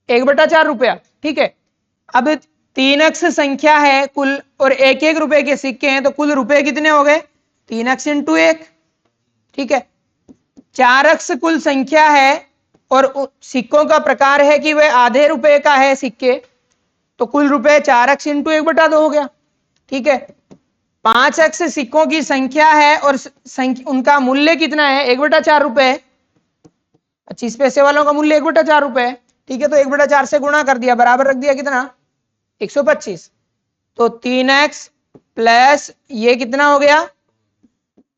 1/4 रुपया। ठीक है, अब 3x संख्या है कुल और 1-1 रुपए के सिक्के हैं, तो कुल रुपए कितने हो गए? 3x into 1। ठीक है, 4x कुल संख्या है और सिक्कों का प्रकार है कि वह आधे रुपए का है सिक्के, तो कुल रुपए 4x इंटू 1/2 हो गया। ठीक है, 5x सिक्कों की संख्या है और उनका मूल्य कितना है? 1/4 रुपए। 25 पैसे वालों का मूल्य 1/4 रुपए है। ठीक है, तो 1/4 से गुणा कर दिया, बराबर रख दिया कितना? 125। तो 3x प्लस ये कितना हो गया?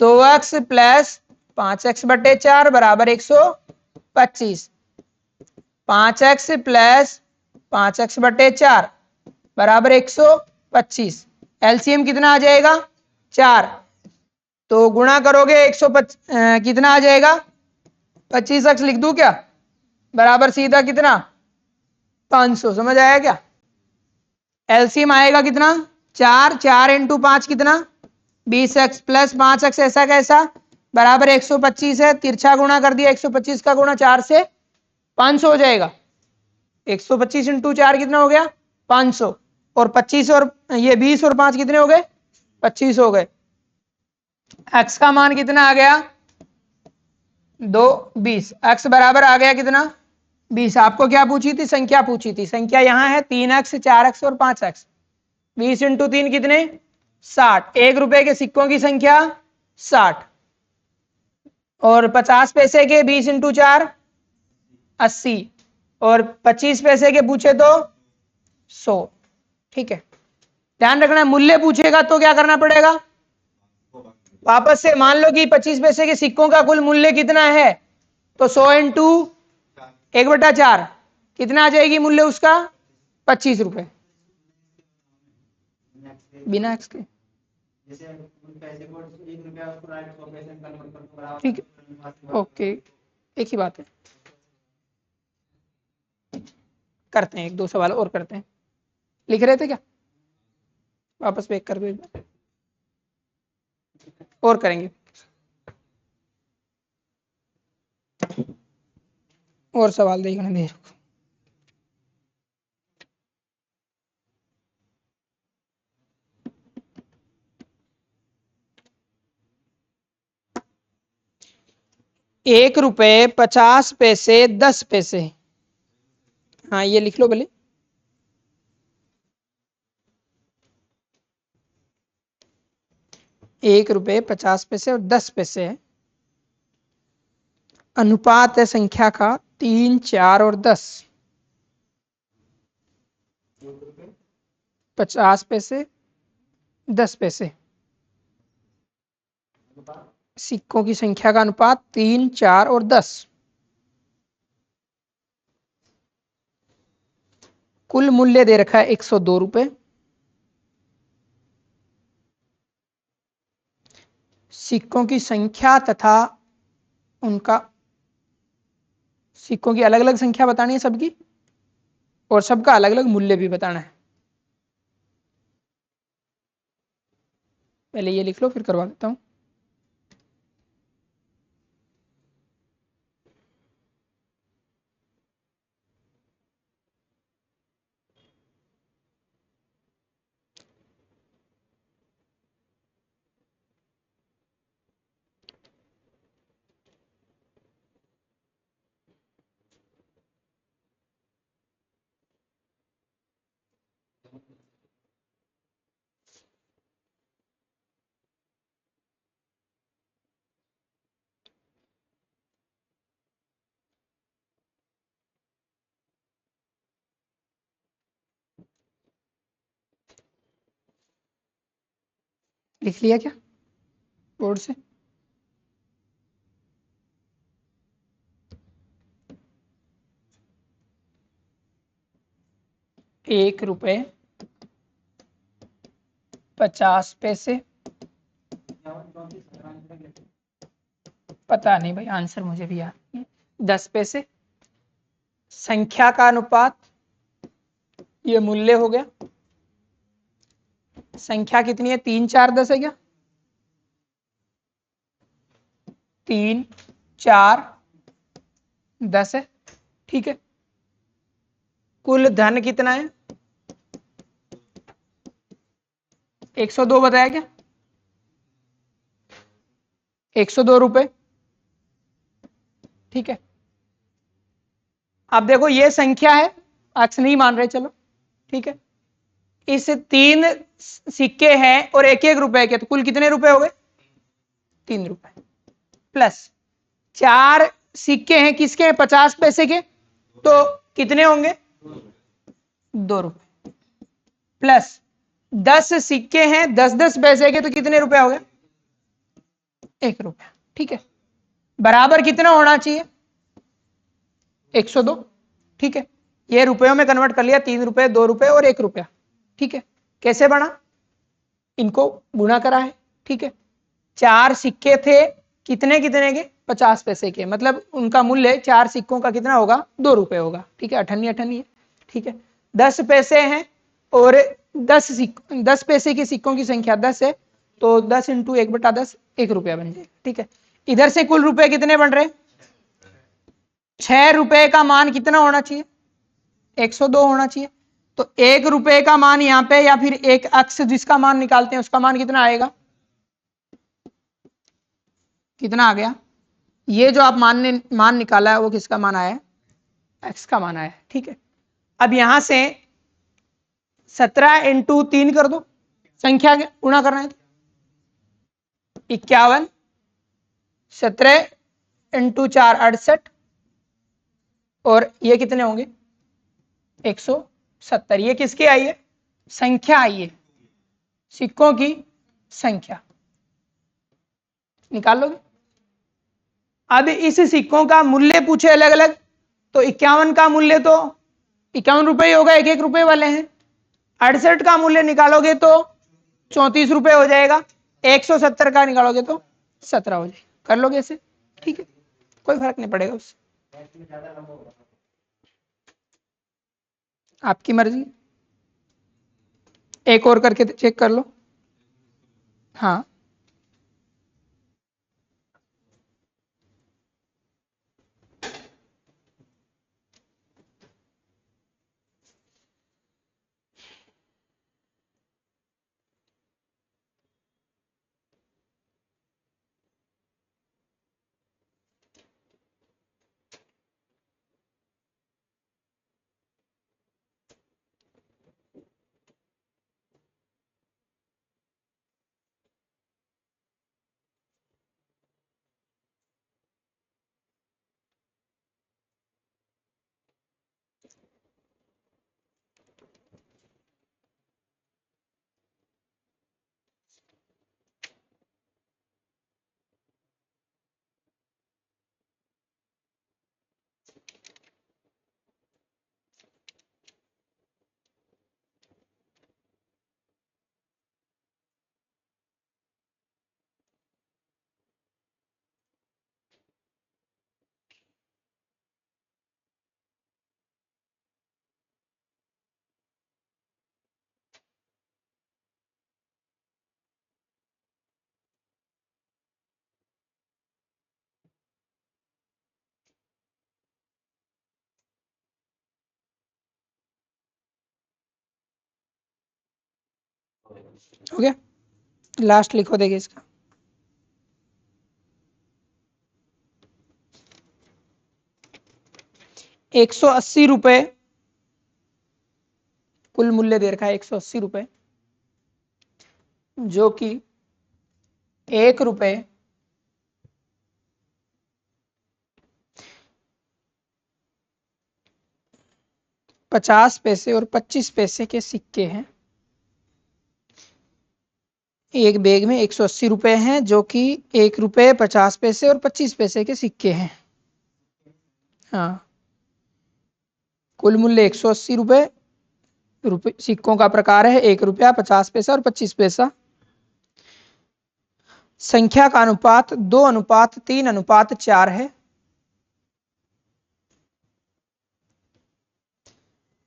2x प्लस 5x/4 बराबर 125। 5x प्लस 5x/4 बराबर 125। एलसीएम कितना आ जाएगा? 4। तो गुणा करोगे 125 कितना आ जाएगा? 25x लिख दूं क्या? बराबर सीधा कितना? 500। समझ आया क्या? एलसीएम आएगा कितना? 4। 4 इंटू 5 कितना? 20x प्लस 5x ऐसा कैसा बराबर 125 है। तिरछा गुणा कर दिया, 125 का गुणा 4 से 500 हो जाएगा। 125 इंटू 4 कितना हो गया? 500। और 25 और ये 20 और 5 कितने हो गए? 25 हो गए। x का मान कितना आ गया? 2 20। x बराबर आ गया कितना? 20। आपको क्या पूछी थी? संख्या पूछी थी। संख्या यहां है 3x 4x और 5x। 20 इंटू 3 कितने? 60। 1 रुपए के सिक्कों की संख्या 60, और 50 पैसे के 20 इंटू 4 80, और 25 पैसे के पूछे तो 100। ठीक है, ध्यान रखना मूल्य पूछेगा तो क्या करना पड़ेगा? वापस से मान लो कि 25 पैसे के सिक्कों का कुल मूल्य कितना है, तो 100 इंटू 1/4 कितना आ जाएगी मूल्य उसका? 25 रुपए बिना एक्स के। ठीक है, ओके, एक ही बात है। करते हैं 1-2 सवाल और करते हैं। लिख रहे थे क्या? वापस बैक कर भेज और करेंगे, और सवाल देखने दे। ₹1 50 पैसे 10 पैसे। हाँ ये लिख लो भले। ₹1 50 पैसे और 10 पैसे है। अनुपात है संख्या का 3, 4 और 10। 50 पैसे 10 पैसे, सिक्कों की संख्या का अनुपात 3, 4 और 10। कुल मूल्य दे रखा है ₹102। सिक्कों की संख्या तथा उनका सिक्कों की अलग अलग संख्या बतानी है सबकी, और सबका अलग अलग मूल्य भी बताना है। पहले ये लिख लो फिर करवा देता हूं। लिख लिया क्या बोर्ड से? ₹1.50 पता नहीं भाई, आंसर मुझे भी याद नहीं है। 10 पैसे संख्या का अनुपात, ये मूल्य हो गया। संख्या कितनी है? 3 4 10 है क्या? 3 4 10 है, ठीक है। कुल धन कितना है? 102 बताया क्या? 102 रुपए, ठीक है। अब देखो ये संख्या है, अक्स नहीं मान रहे, चलो ठीक है। इस 3 सिक्के हैं और 1 1 रुपए के, तो कुल कितने रुपए हो गए? 3 रुपए। प्लस 4 सिक्के हैं, किसके हैं? 50 पैसे के, तो कितने होंगे? 2 रुपए। प्लस 10 सिक्के हैं 10 10 पैसे के, तो कितने रुपए हो गए? 1 रुपया, ठीक है। बराबर कितना होना चाहिए? 102, ठीक है। ये रुपयों में कन्वर्ट कर लिया, 3 रुपए 2 रुपए और 1 रुपया, ठीक है। कैसे बना? इनको गुणा करा है, ठीक है। 4 सिक्के थे, कितने कितने के? 50 पैसे के, मतलब उनका मूल्य 4 सिक्कों का कितना होगा? 2 रुपए होगा, ठीक है। अठन्नी अठन्नी है, ठीक है। 10 पैसे हैं और 10 पैसे के सिक्कों की संख्या 10 है, तो 10 इंटू 1/10 1 रुपया बन जाएगा, ठीक है। इधर से कुल रुपए कितने बन रहे? 6 रुपए का मान कितना होना चाहिए? 102 होना चाहिए। तो 1 रुपए का मान यहाँ पे, या फिर एक अक्स जिसका मान निकालते हैं उसका मान कितना आएगा? कितना आ गया? ये जो आप मान निकाला है वो किसका मान आया है? एक्स का मान आया है, ठीक है। अब यहां से 17 इंटू 3 कर दो, संख्या गुणा करना है तो 51, 17 इंटू 4 68, और ये कितने होंगे? 170। ये किसकी आई है? संख्या आई है, सिक्कों की संख्या निकाल लोगे। अब इस सिक्कों का मूल्य पूछे अलग अलग, तो 51 का मूल्य तो 51 रुपए ही होगा, 1 1 रुपए वाले हैं। 68 का मूल्य निकालोगे तो 34 रुपए हो जाएगा। 170 का निकालोगे तो 17 हो जाएगा। कर लोगे ऐसे, ठीक है, कोई फर्क नहीं पड़ेगा उससे, आपकी मर्जी। एक और करके चेक कर लो। हाँ, हो गया। लास्ट लिखो, देखिए इसका। ₹180 कुल मूल्य दे रखा है, ₹180, जो कि ₹1 50 पैसे और 25 पैसे के सिक्के हैं। एक बैग में 180 रुपए हैं, जो कि 1 रुपये 50 पैसे और 25 पैसे के सिक्के हैं। हाँ, कुल मूल्य 180 रुपये सिक्कों का प्रकार है 1 रुपया 50 पैसा और 25 पैसा। संख्या का अनुपात 2:3:4 है।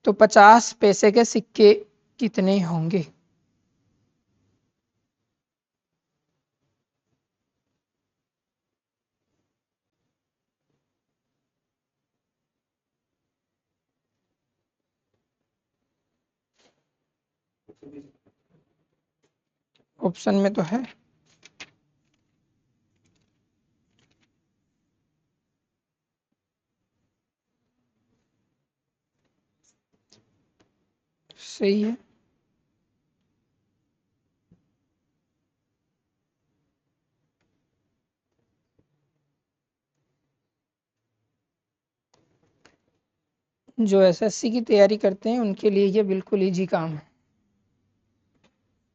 तो 50 पैसे के सिक्के कितने होंगे? ऑप्शन में तो है। सही है। जो एसएससी की तैयारी करते हैं उनके लिए ये बिल्कुल इजी काम है।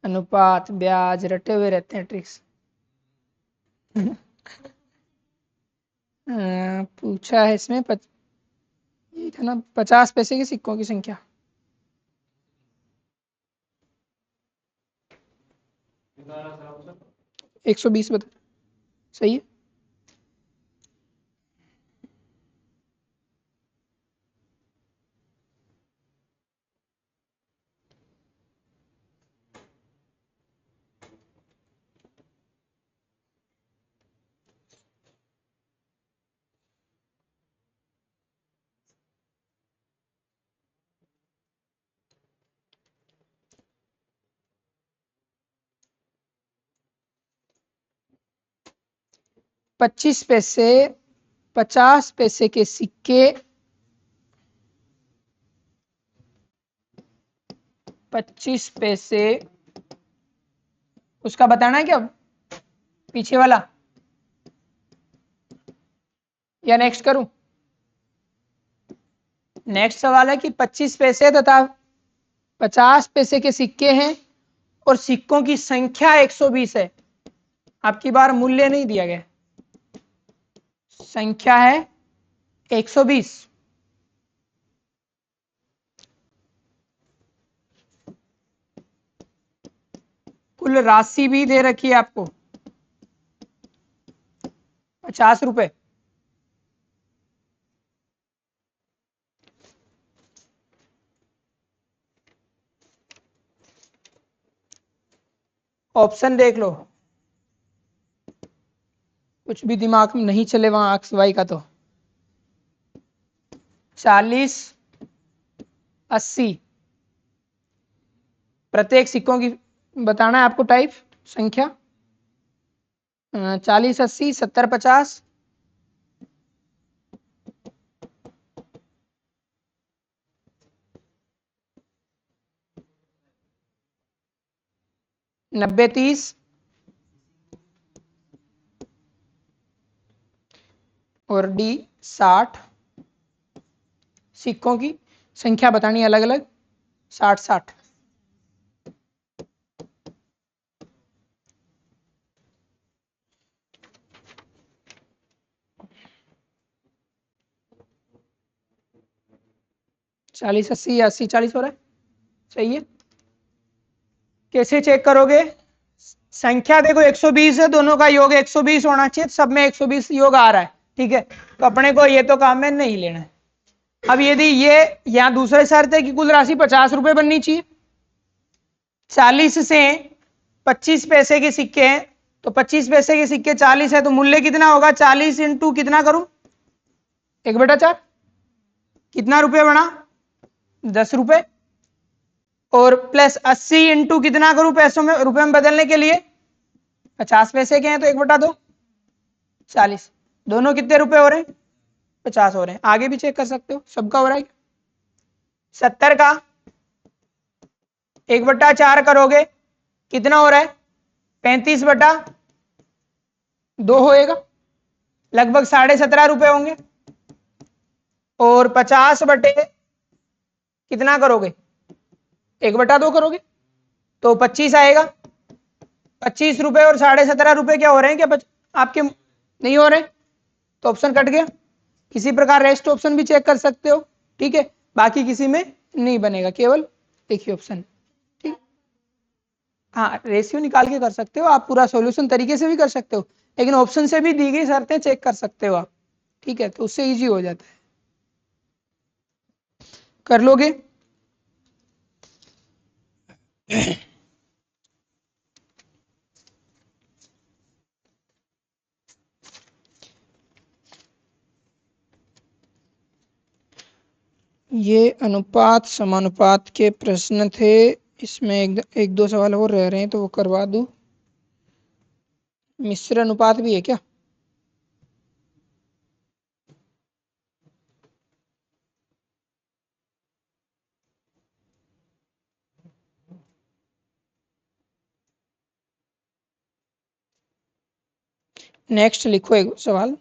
अनुपात, ब्याज रटे हुए रहते हैं ट्रिक्स। पूछा है इसमें ये था ना 50 पैसे के सिक्कों की संख्या। 120 बता। सही है। पच्चीस पैसे 50 पैसे के सिक्के 25 पैसे उसका बताना है क्या पीछे वाला, या नेक्स्ट करूं? नेक्स्ट सवाल है कि 25 पैसे तथा 50 पैसे के सिक्के हैं और सिक्कों की संख्या 120 है। आपकी बार मूल्य नहीं दिया गया, संख्या है 120। कुल राशि भी दे रखी है आपको 50 रुपए। ऑप्शन देख लो, कुछ भी दिमाग में नहीं चले वहां एक्स वाई का। तो 40, 80 प्रत्येक सिक्कों की बताना है आपको टाइप संख्या। 40, 80, 70, 50, 90, 30 और डी 60। सिक्कों की संख्या बतानी अलग अलग 60 60। चालीस 80 या 80 40 हो रहा है। सही है। कैसे चेक करोगे? संख्या देखो 120 है, दोनों का योग 120 होना चाहिए, सब में 120 योग आ रहा है। ठीक है, तो अपने को ये तो काम में नहीं लेना है। अब यदि ये यहां दूसरे शर्त है कि कुल राशि 50 रुपए बननी चाहिए। 40 से 25 पैसे के सिक्के हैं, तो 25 पैसे के सिक्के 40 है, तो मूल्य कितना होगा? 40 इंटू कितना करूं? 1/4। कितना रुपए बना? 10 रुपए। और प्लस 80 इंटू कितना करूं पैसों में रुपए में बदलने के लिए? 50 पैसे के हैं तो 1/2 40। दोनों कितने रुपए हो रहे हैं? 50 हो रहे हैं। आगे भी चेक कर सकते हो, सबका हो रहा है। 70 का 1/4 करोगे कितना हो रहा है? 35/2 होएगा, लगभग 17.5 रुपए होंगे। और 50 बटे कितना करोगे? 1/2 करोगे तो 25 आएगा। ₹25 और ₹17.5 क्या हो रहे हैं क्या आपके नहीं हो रहे, तो ऑप्शन कट गया। इसी प्रकार रेस्ट ऑप्शन भी चेक कर सकते हो, ठीक है, बाकी किसी में नहीं बनेगा, केवल एक ही ऑप्शन, ठीक। हाँ, रेशियो निकाल के कर सकते हो आप, पूरा सॉल्यूशन तरीके से भी कर सकते हो, लेकिन ऑप्शन से भी दी गई शर्तें चेक कर सकते हो आप, ठीक है, तो उससे इजी हो जाता है। कर लोगे? ये अनुपात समानुपात के प्रश्न थे, इसमें एक दो सवाल और रह रहे हैं तो वो करवा दूं। मिश्र अनुपात भी है क्या? नेक्स्ट लिखो एक सवाल।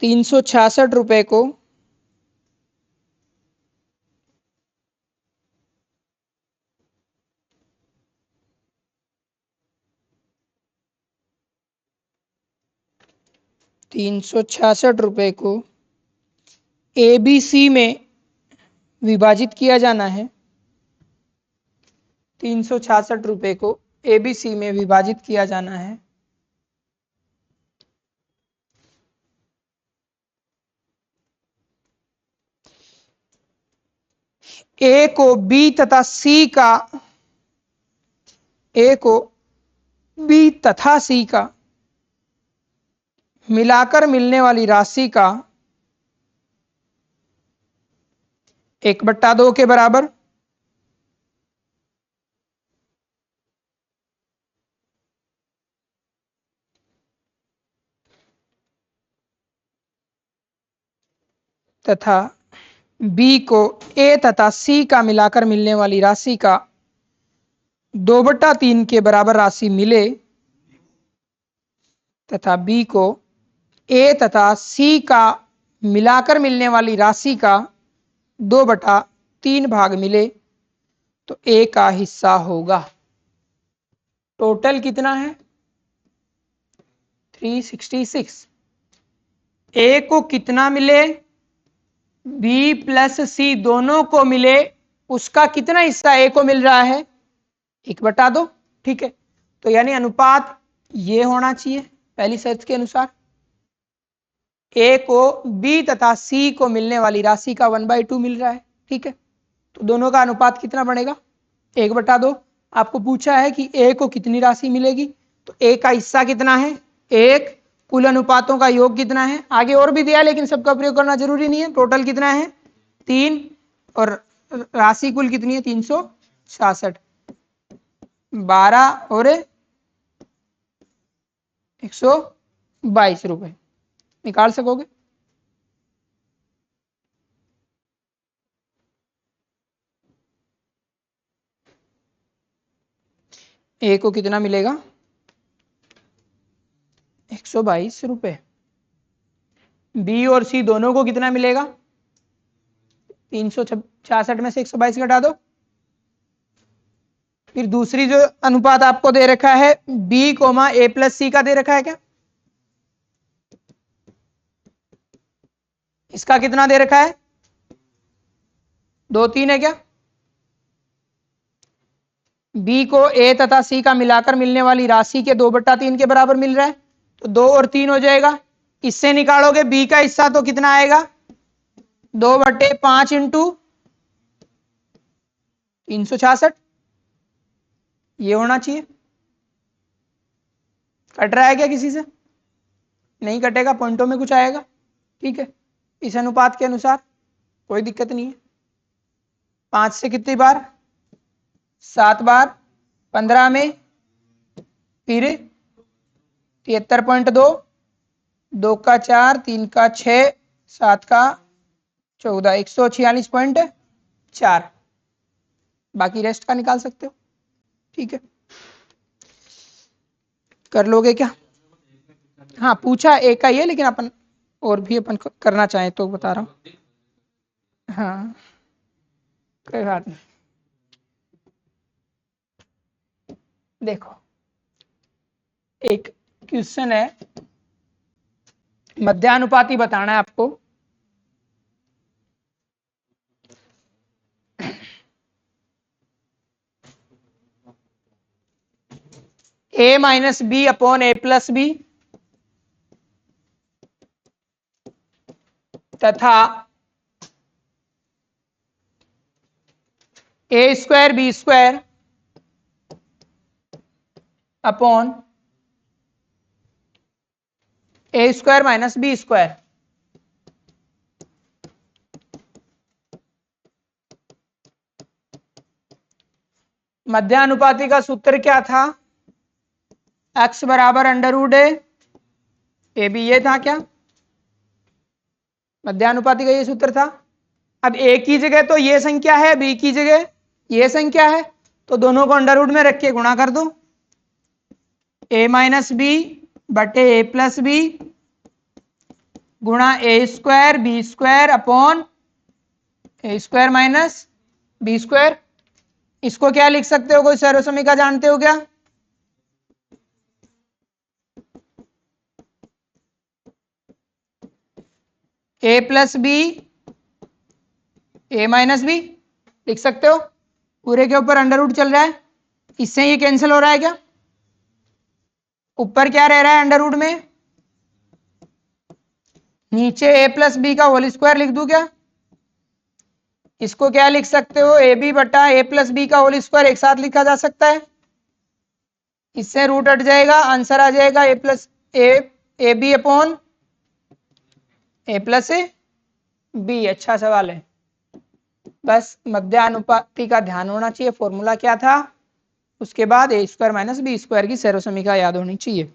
366 को ₹366 को ABC में विभाजित किया जाना है। 366 को ABC में विभाजित किया जाना है। A को B तथा C का A को B तथा C का मिलाकर मिलने वाली राशि का 1/2 के बराबर तथा B को A तथा C का मिलाकर मिलने वाली राशि का 2/3 के बराबर राशि मिले तथा B को A तथा C का मिलाकर मिलने वाली राशि का 2/3 भाग मिले तो A का हिस्सा होगा। टोटल कितना है? 366। A को कितना मिले? B प्लस C दोनों को मिले, उसका कितना हिस्सा A को मिल रहा है? 1/2, ठीक है। तो यानी अनुपात ये होना चाहिए पहली शर्त के अनुसार। A को B तथा C को मिलने वाली राशि का 1/2 मिल रहा है, ठीक है, तो दोनों का अनुपात कितना बनेगा? 1/2। आपको पूछा है कि A को कितनी राशि मिलेगी, तो A का हिस्सा कितना है? 1। कुल अनुपातों का योग कितना है? आगे और भी दिया लेकिन सबका प्रयोग करना जरूरी नहीं है। टोटल कितना है? 3, और राशि कुल कितनी है? 366। 12 और 122 रुपए निकाल सकोगे? A को कितना मिलेगा? 122 रुपए। B और C दोनों को कितना मिलेगा? 366 में से 122 घटा दो। फिर दूसरी जो अनुपात आपको दे रखा है B, A प्लस C का दे रखा है क्या? इसका कितना दे रखा है? 2-3 है क्या? B को A तथा C का मिलाकर मिलने वाली राशि के 2/3 के बराबर मिल रहा है, तो 2 और 3 हो जाएगा। इससे निकालोगे B का हिस्सा तो कितना आएगा? 2/5 इंटू 366, ये होना चाहिए। कट रहा है क्या किसी से? नहीं कटेगा, पॉइंटों में कुछ आएगा, ठीक है। इस अनुपात के अनुसार कोई दिक्कत नहीं है। 5 से कितनी बार? 7 बार। 15 में फिर 73.2, 2 का 4, 3 का 6, 7 का 14, 146.4। बाकी रेस्ट का निकाल सकते हो, ठीक है। कर लोगे क्या? हाँ, पूछा एक का ही है, लेकिन अपन और भी अपन करना चाहें तो बता रहा हूँ। हाँ, कोई बात नहीं। देखो एक क्वेश्चन है, मध्यानुपाती बताना है आपको। a minus B upon a plus B तथा a square B square upon a square minus B square. मध्यानुपाती का सूत्र क्या था? x बराबर अंडर रूट ए बी, ये था क्या मध्यानुपाती का? ये सूत्र था। अब a की जगह तो ये संख्या है, b की जगह ये संख्या है, तो दोनों को अंडर रूट में रख के गुणा कर दो। a माइनस बी बटे a प्लस बी गुणा a square B square upon a square minus B square. इसको क्या लिख सकते हो? कोई सर्वसमीका जानते हो क्या? a plus B a minus B लिख सकते हो। पूरे के ऊपर अंडर रूट चल रहा है, इससे ये कैंसिल हो रहा है क्या? ऊपर क्या रह रहा है अंडर रूट में? नीचे a प्लस बी का होल स्क्वायर लिख दूं क्या? इसको क्या लिख सकते हो? ए बी बटा ए प्लस बी का होल स्क्वायर एक साथ लिखा जा सकता है। इससे रूट हट जाएगा, आंसर आ जाएगा A plus A B upon A plus B. अच्छा सवाल है। बस मध्यानुपाती का ध्यान होना चाहिए, फॉर्मूला क्या था, उसके बाद ए स्क्वायर माइनस बी स्क्वायर की सर्वसमीका याद होनी चाहिए।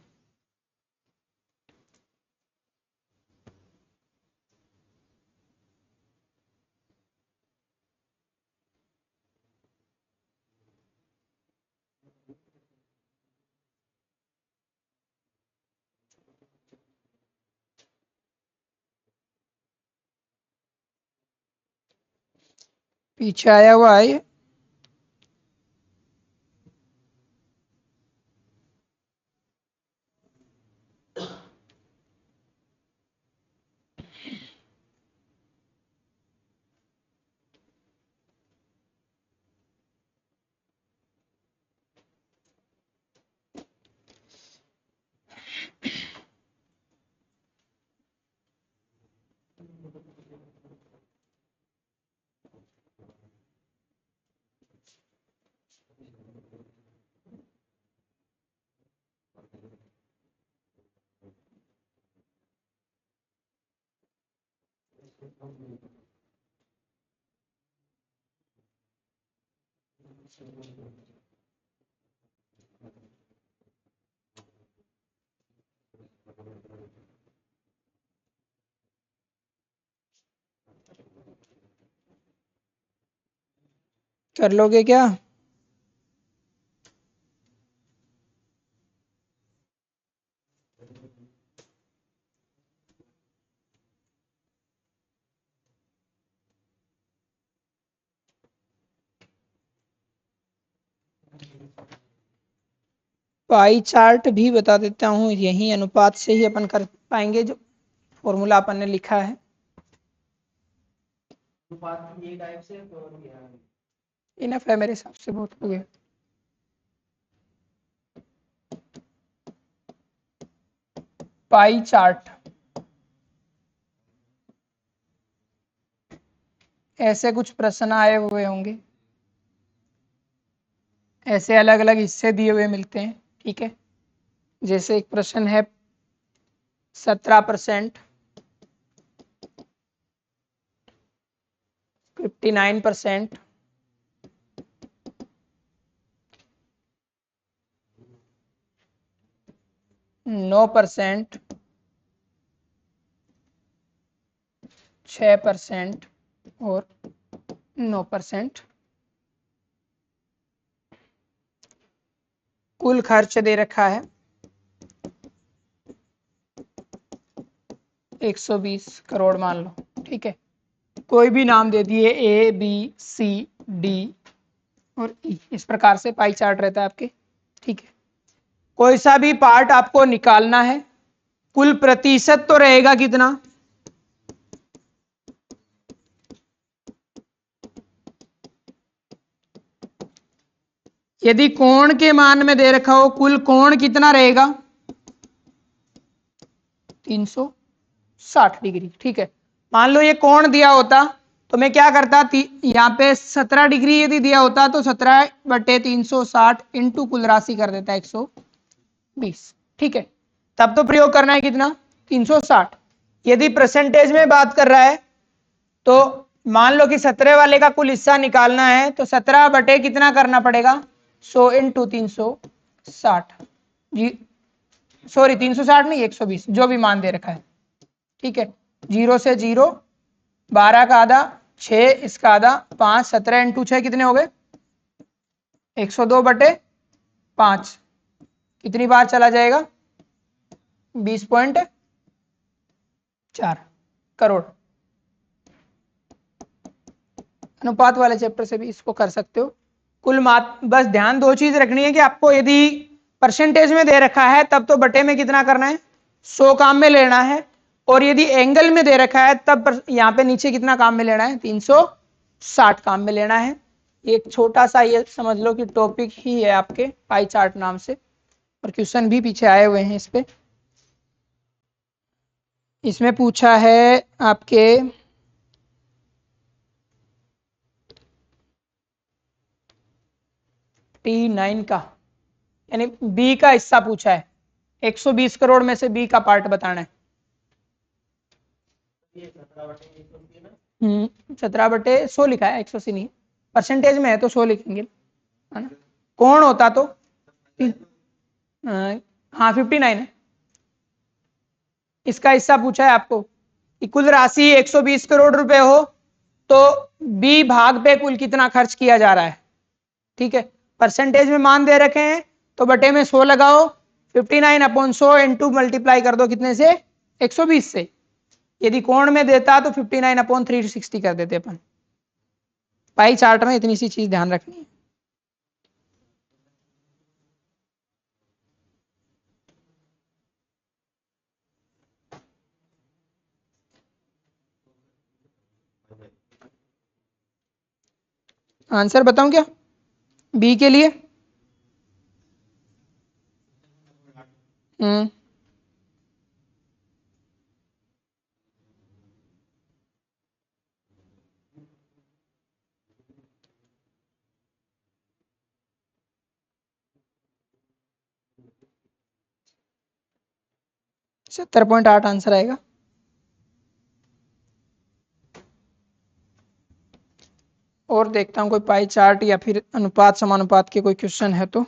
पीछे आया हुआ है ये। कर लोगे क्या? पाई चार्ट भी बता देता हूँ, यही अनुपात से ही अपन कर पाएंगे जो फॉर्मूला अपन ने लिखा है। इनफ है मेरे हिसाब से, बहुत हो गया। पाई चार्ट ऐसे कुछ प्रश्न आए हुए होंगे, ऐसे अलग अलग हिस्से दिए हुए मिलते हैं, ठीक है। जैसे एक प्रश्न है 17%, 59%, 9%, 6% और 9%। कुल खर्च दे रखा है 120 करोड़ मान लो, ठीक है। कोई भी नाम दे दिए, ए बी सी डी और ई, इस प्रकार से पाई चार्ट रहता है आपके, ठीक है। कोई सा भी पार्ट आपको निकालना है, कुल प्रतिशत तो रहेगा कितना, यदि कोण के मान में दे रखा हो कुल कोण कितना रहेगा 360 डिग्री। ठीक है, मान लो ये कोण दिया होता तो मैं क्या करता, यहाँ पे 17 डिग्री यदि दिया होता तो 17/360 इंटू कुल राशि कर देता 120। ठीक है, तब तो प्रयोग करना है कितना 360। यदि परसेंटेज में बात कर रहा है तो मान लो कि 17 वाले का कुल हिस्सा निकालना है तो 17 बटे कितना करना पड़ेगा 100 इंटू 360 जी, सॉरी 360 नहीं 120, जो भी मान दे रखा है। ठीक है, 0 से 0, 12 का आधा 6, इसका आधा 5, 17 इंटू 6 कितने हो गए 102 बटे 5, कितनी बार चला जाएगा 20.4 करोड़। अनुपात वाले चैप्टर से भी इसको कर सकते हो। कुल मात बस ध्यान दो चीज रखनी है कि आपको यदि परसेंटेज में दे रखा है तब तो बटे में कितना करना है 100 काम में लेना है, और यदि एंगल में दे रखा है तब यहाँ पे नीचे कितना काम में लेना है 360 काम में लेना है। एक छोटा सा ये समझ लो कि टॉपिक ही है आपके पाई चार्ट नाम से, और क्वेश्चन भी पीछे आए हुए हैं इस पे। इसमें पूछा है आपके T9 का, यानी बी का हिस्सा पूछा है, 120 करोड़ में से बी का पार्ट बताना है। 17/100 लिखा है, 180 नहीं, परसेंटेज में है तो 100 लिखेंगे, है ना। कौन होता तो हाँ 59 है। इसका हिस्सा पूछा है आपको कि कुल राशि 120 करोड़ रुपए हो तो बी भाग पे कुल कितना खर्च किया जा रहा है। ठीक है, परसेंटेज में मान दे रखे हैं तो बटे में 100 लगाओ, 59/100 इंटू मल्टीप्लाई कर दो कितने से 120 से। यदि कोण में देता तो 59/360 कर देते अपन। पाई चार्ट में इतनी सी चीज ध्यान रखनी है। आंसर बताऊं क्या बी के लिए? 70.8 आंसर आएगा। और देखता हूं कोई पाई चार्ट या फिर अनुपात समानुपात के कोई क्वेश्चन है तो।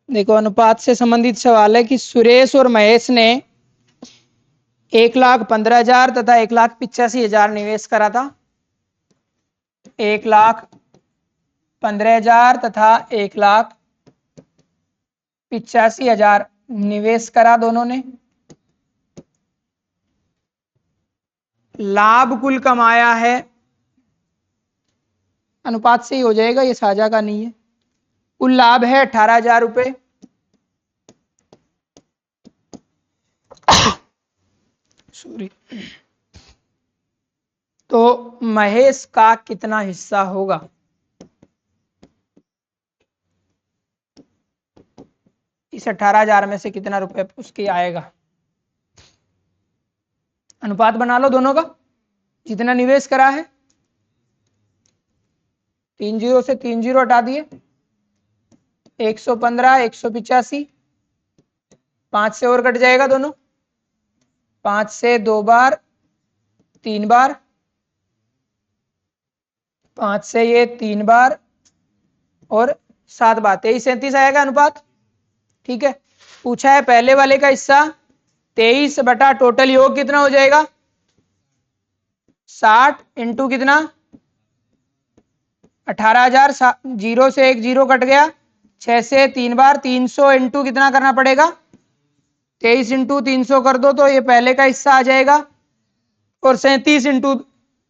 देखो अनुपात से संबंधित सवाल है कि सुरेश और महेश ने 1,15,000 तथा 1,85,000 निवेश करा था। 1,15,000 तथा 1,85,000 निवेश करा दोनों ने। लाभ कुल कमाया है, अनुपात से ही हो जाएगा, ये साझा का नहीं है। कुल लाभ है 18,000 रुपए। सॉरी, तो महेश का कितना हिस्सा होगा? इस 18,000 में से कितना रुपए उसकी आएगा। अनुपात बना लो दोनों का, जितना निवेश करा है। 3 जीरो से 3 जीरो हटा दिए, 115, 185, 5 से और कट जाएगा दोनों, 5 से 2 बार, 3 बार, 5 से ये 3 बार और 7 बार, 23-37 आएगा अनुपात। ठीक है, पूछा है पहले वाले का हिस्सा 23 बटा टोटल योग कितना हो जाएगा, 60 इंटू कितना 18,000, 0 से 1 जीरो कट गया, 6 से 3 बार, 300 इंटू कितना करना पड़ेगा, 23 इंटू 300 कर दो तो ये पहले का हिस्सा आ जाएगा, और 37 इंटू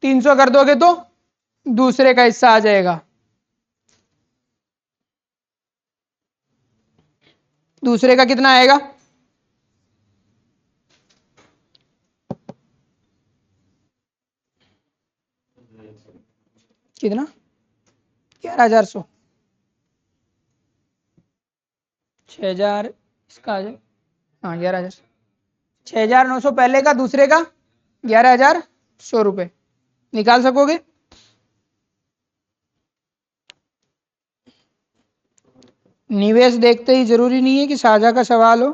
300 कर दोगे तो दूसरे का हिस्सा आ जाएगा। दूसरे का कितना आएगा, कितना 11,100, 6,000 इसका आ जाए, हाँ 11,000, 6,900 पहले का, दूसरे का 11,100 रुपये निकाल सकोगे। निवेश देखते ही जरूरी नहीं है कि साझा का सवाल हो।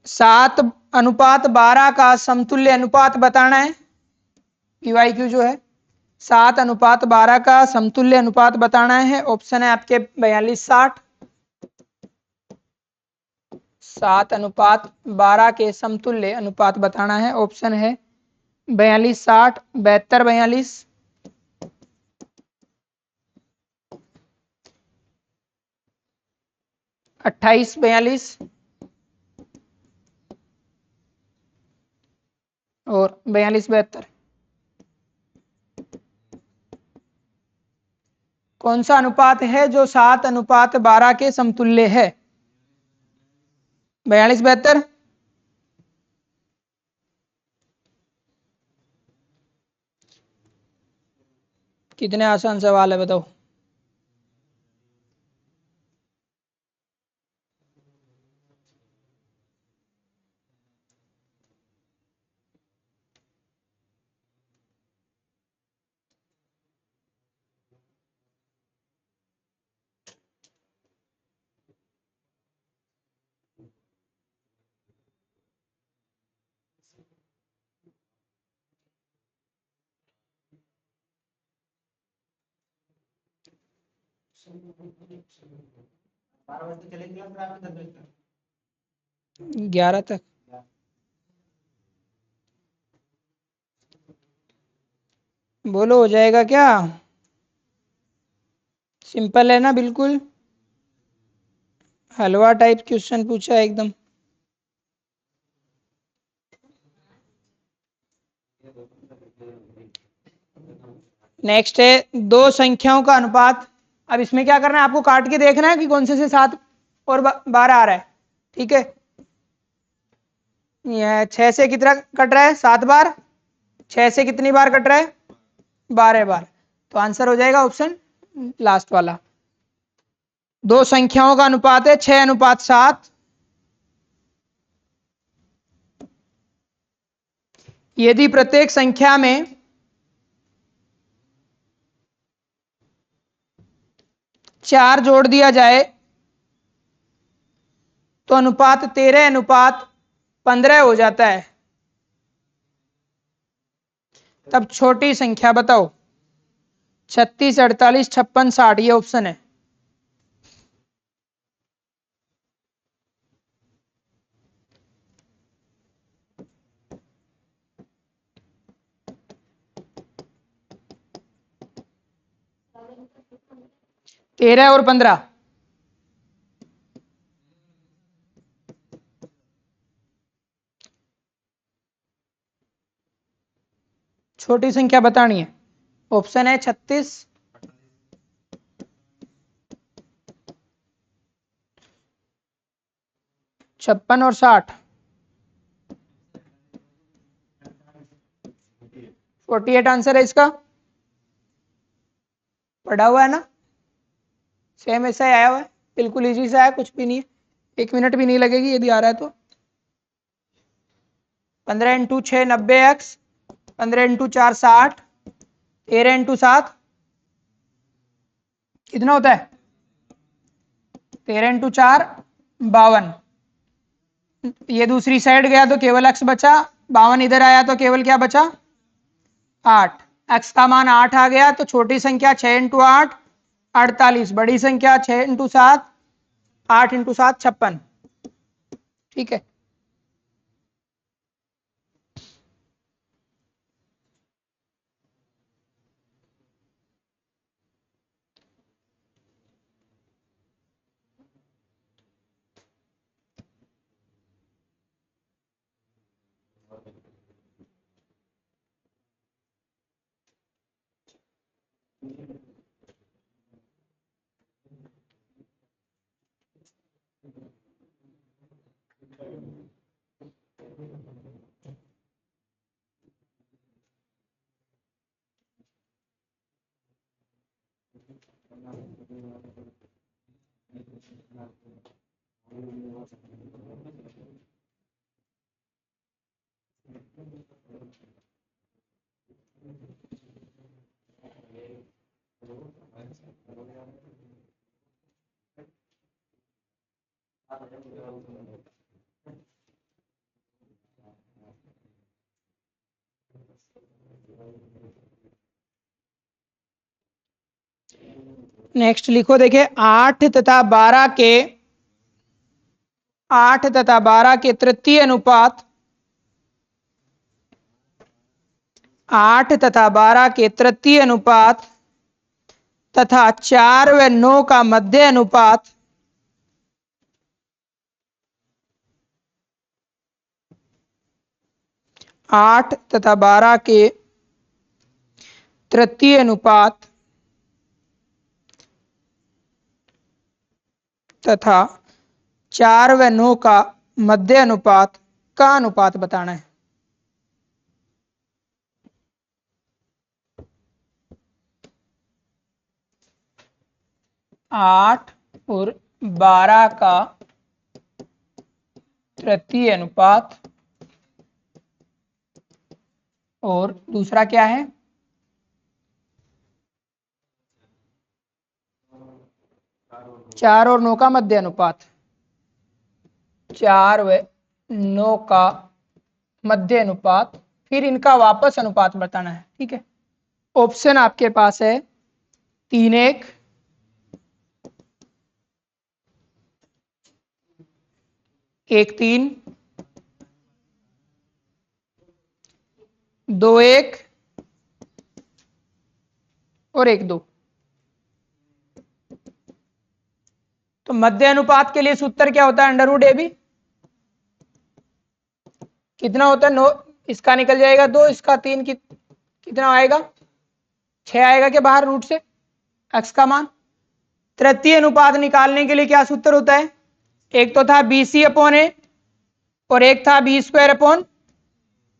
सात अनुपात 12 का समतुल्य अनुपात बताना है, PYQ जो है 7 अनुपात 12 का समतुल्य अनुपात बताना है। ऑप्शन है आपके 42-60, 7 अनुपात 12 के समतुल्य अनुपात बताना है। ऑप्शन है 42-60, 72-42, 28-42 और 42-72। कौन सा अनुपात है जो 7 अनुपात 12 के समतुल्य है, 42-72। कितने आसान सवाल है बताओ। ग्यारह तक बोलो, हो जाएगा क्या, सिंपल है ना, बिल्कुल हलवा टाइप क्वेश्चन पूछा है एकदम। नेक्स्ट है दो संख्याओं का अनुपात। अब इसमें क्या करना है, आपको काट के देखना है कि कौन से 7 और 12 आ रहा है। ठीक है, यह 6 से कितना कट रहा है, 7 बार, 6 से कितनी बार कट रहा है, 12 बार। तो आंसर हो जाएगा ऑप्शन लास्ट वाला। दो संख्याओं का अनुपात है 6:7। यदि प्रत्येक संख्या में 4 जोड़ दिया जाए तो अनुपात 13:15 हो जाता है। तब छोटी संख्या बताओ। 36, 48, 56, 60 ये ऑप्शन है। तेरह और 15, छोटी संख्या बतानी है। ऑप्शन है 36, 56 और 60। 48 आंसर है इसका। पढ़ा हुआ है ना, सेम ऐसा ही आया हुआ है, बिल्कुल इजी सा है, कुछ भी नहीं है, 1 मिनट भी नहीं लगेगी यदि आ रहा है तो। 15 इंटू 6 90x, 15 इंटू 4 60, 13 इंटू 7 कितना होता है, 13 इंटू 4 52। ये दूसरी साइड गया तो केवल x बचा, 52 इधर आया तो केवल क्या बचा 8। x का मान 8 आ गया तो छोटी संख्या 6 इंटू 8 48, बड़ी संख्या 6 इंटू 7 8 इंटू 7 56। ठीक है, नेक्स्ट लिखो, देखिए 8 तथा 12 के 8 तथा 12 के तृतीय अनुपात 8 तथा 12 के तृतीय अनुपात तथा 4 व 9 का मध्य अनुपात आठ तथा 12 के तृतीय अनुपात तथा 4 व 9 का मध्य अनुपात का अनुपात बताना है। आठ और 12 का तृतीय अनुपात और दूसरा क्या है, 4 और 9 का मध्य अनुपात, 4 व 9 का मध्य अनुपात, फिर इनका वापस अनुपात बताना है। ठीक है, ऑप्शन आपके पास है 3:1, 1:3, 2:1 और 1:2। तो मध्य अनुपात के लिए सूत्र क्या होता है, √AB कितना होता है 9, इसका निकल जाएगा 2, इसका 3 कितना आएगा 6 आएगा क्या बाहर रूट से x का मान। तृतीय अनुपात निकालने के लिए क्या सूत्र होता है, एक तो था BC/A और एक था B²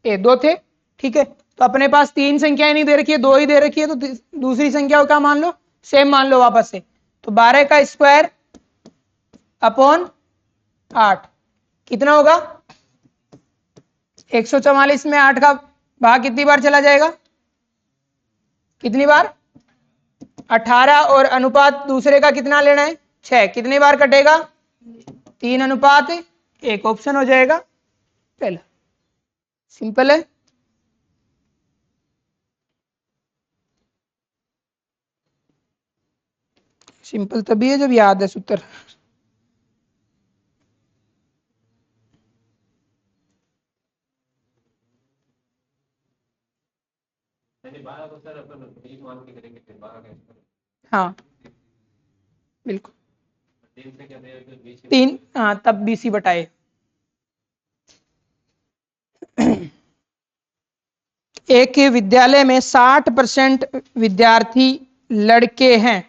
दो थे। ठीक है, तो अपने पास 3 संख्याएं नहीं दे रखी है, 2 ही दे रखी है, तो दूसरी संख्या का मान लो सेम मान लो वापस से, तो 12 का स्क्वायर अपॉन 8 कितना होगा 144 में 8 का भाग कितनी बार चला जाएगा, कितनी बार 18, और अनुपात दूसरे का कितना लेना है 6, कितनी बार कटेगा 3:1, ऑप्शन हो जाएगा पहला। सिंपल है, सिंपल तभी है जब याद है सूत्र। हाँ बिल्कुल, 3, हाँ तब BC बटाए। एक विद्यालय में 60% विद्यार्थी लड़के हैं,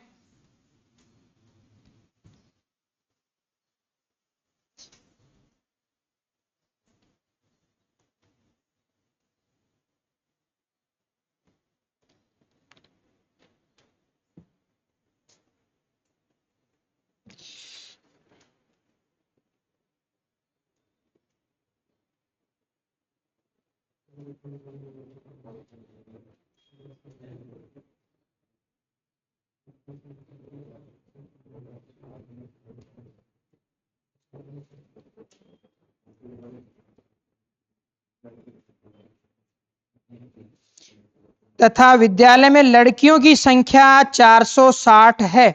तथा विद्यालय में लड़कियों की संख्या 460 है,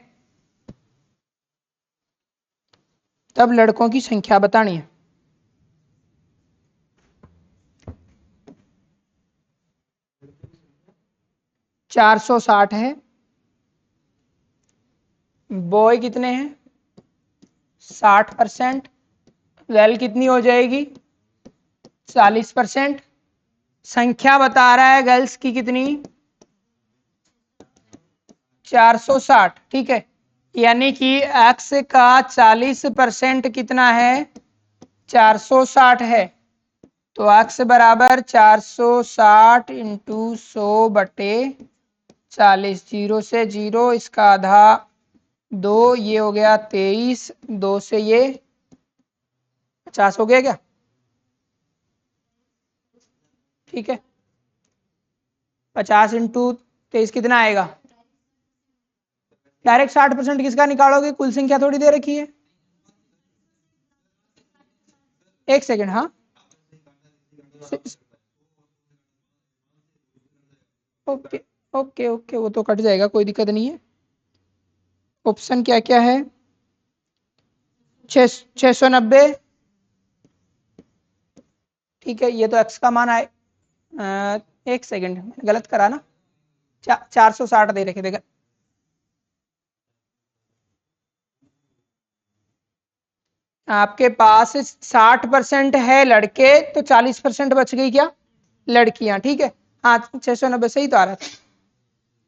तब लड़कों की संख्या बतानी है। चार सौ साठ है, बॉय कितने हैं 60%, गर्ल कितनी हो जाएगी 40%। संख्या बता रहा है गर्ल्स की कितनी 460, ठीक है, यानी कि एक्स का 40% कितना है 460 है, तो एक्स बराबर 460 इंटू 100 बटे 40, 0 से 0, इसका आधा 2, ये हो गया 23, 2 से ये 50 हो गया क्या, ठीक है। 50 इंटू 23 कितना आएगा, डायरेक्ट 60% किसका निकालोगे, कुल संख्या थोड़ी दे रखी है। एक सेकेंड, हाँ ओके ओके ओके, वो तो कट जाएगा, कोई दिक्कत नहीं है। ऑप्शन क्या क्या है, 690, ठीक है, ये तो एक्स का मान आए। एक सेकेंड, गलत करा ना, 460 दे रखे, देखा आपके पास 60% है लड़के, तो 40% बच गई क्या लड़कियां, ठीक है। हाँ 690 सही तो आ रहा था।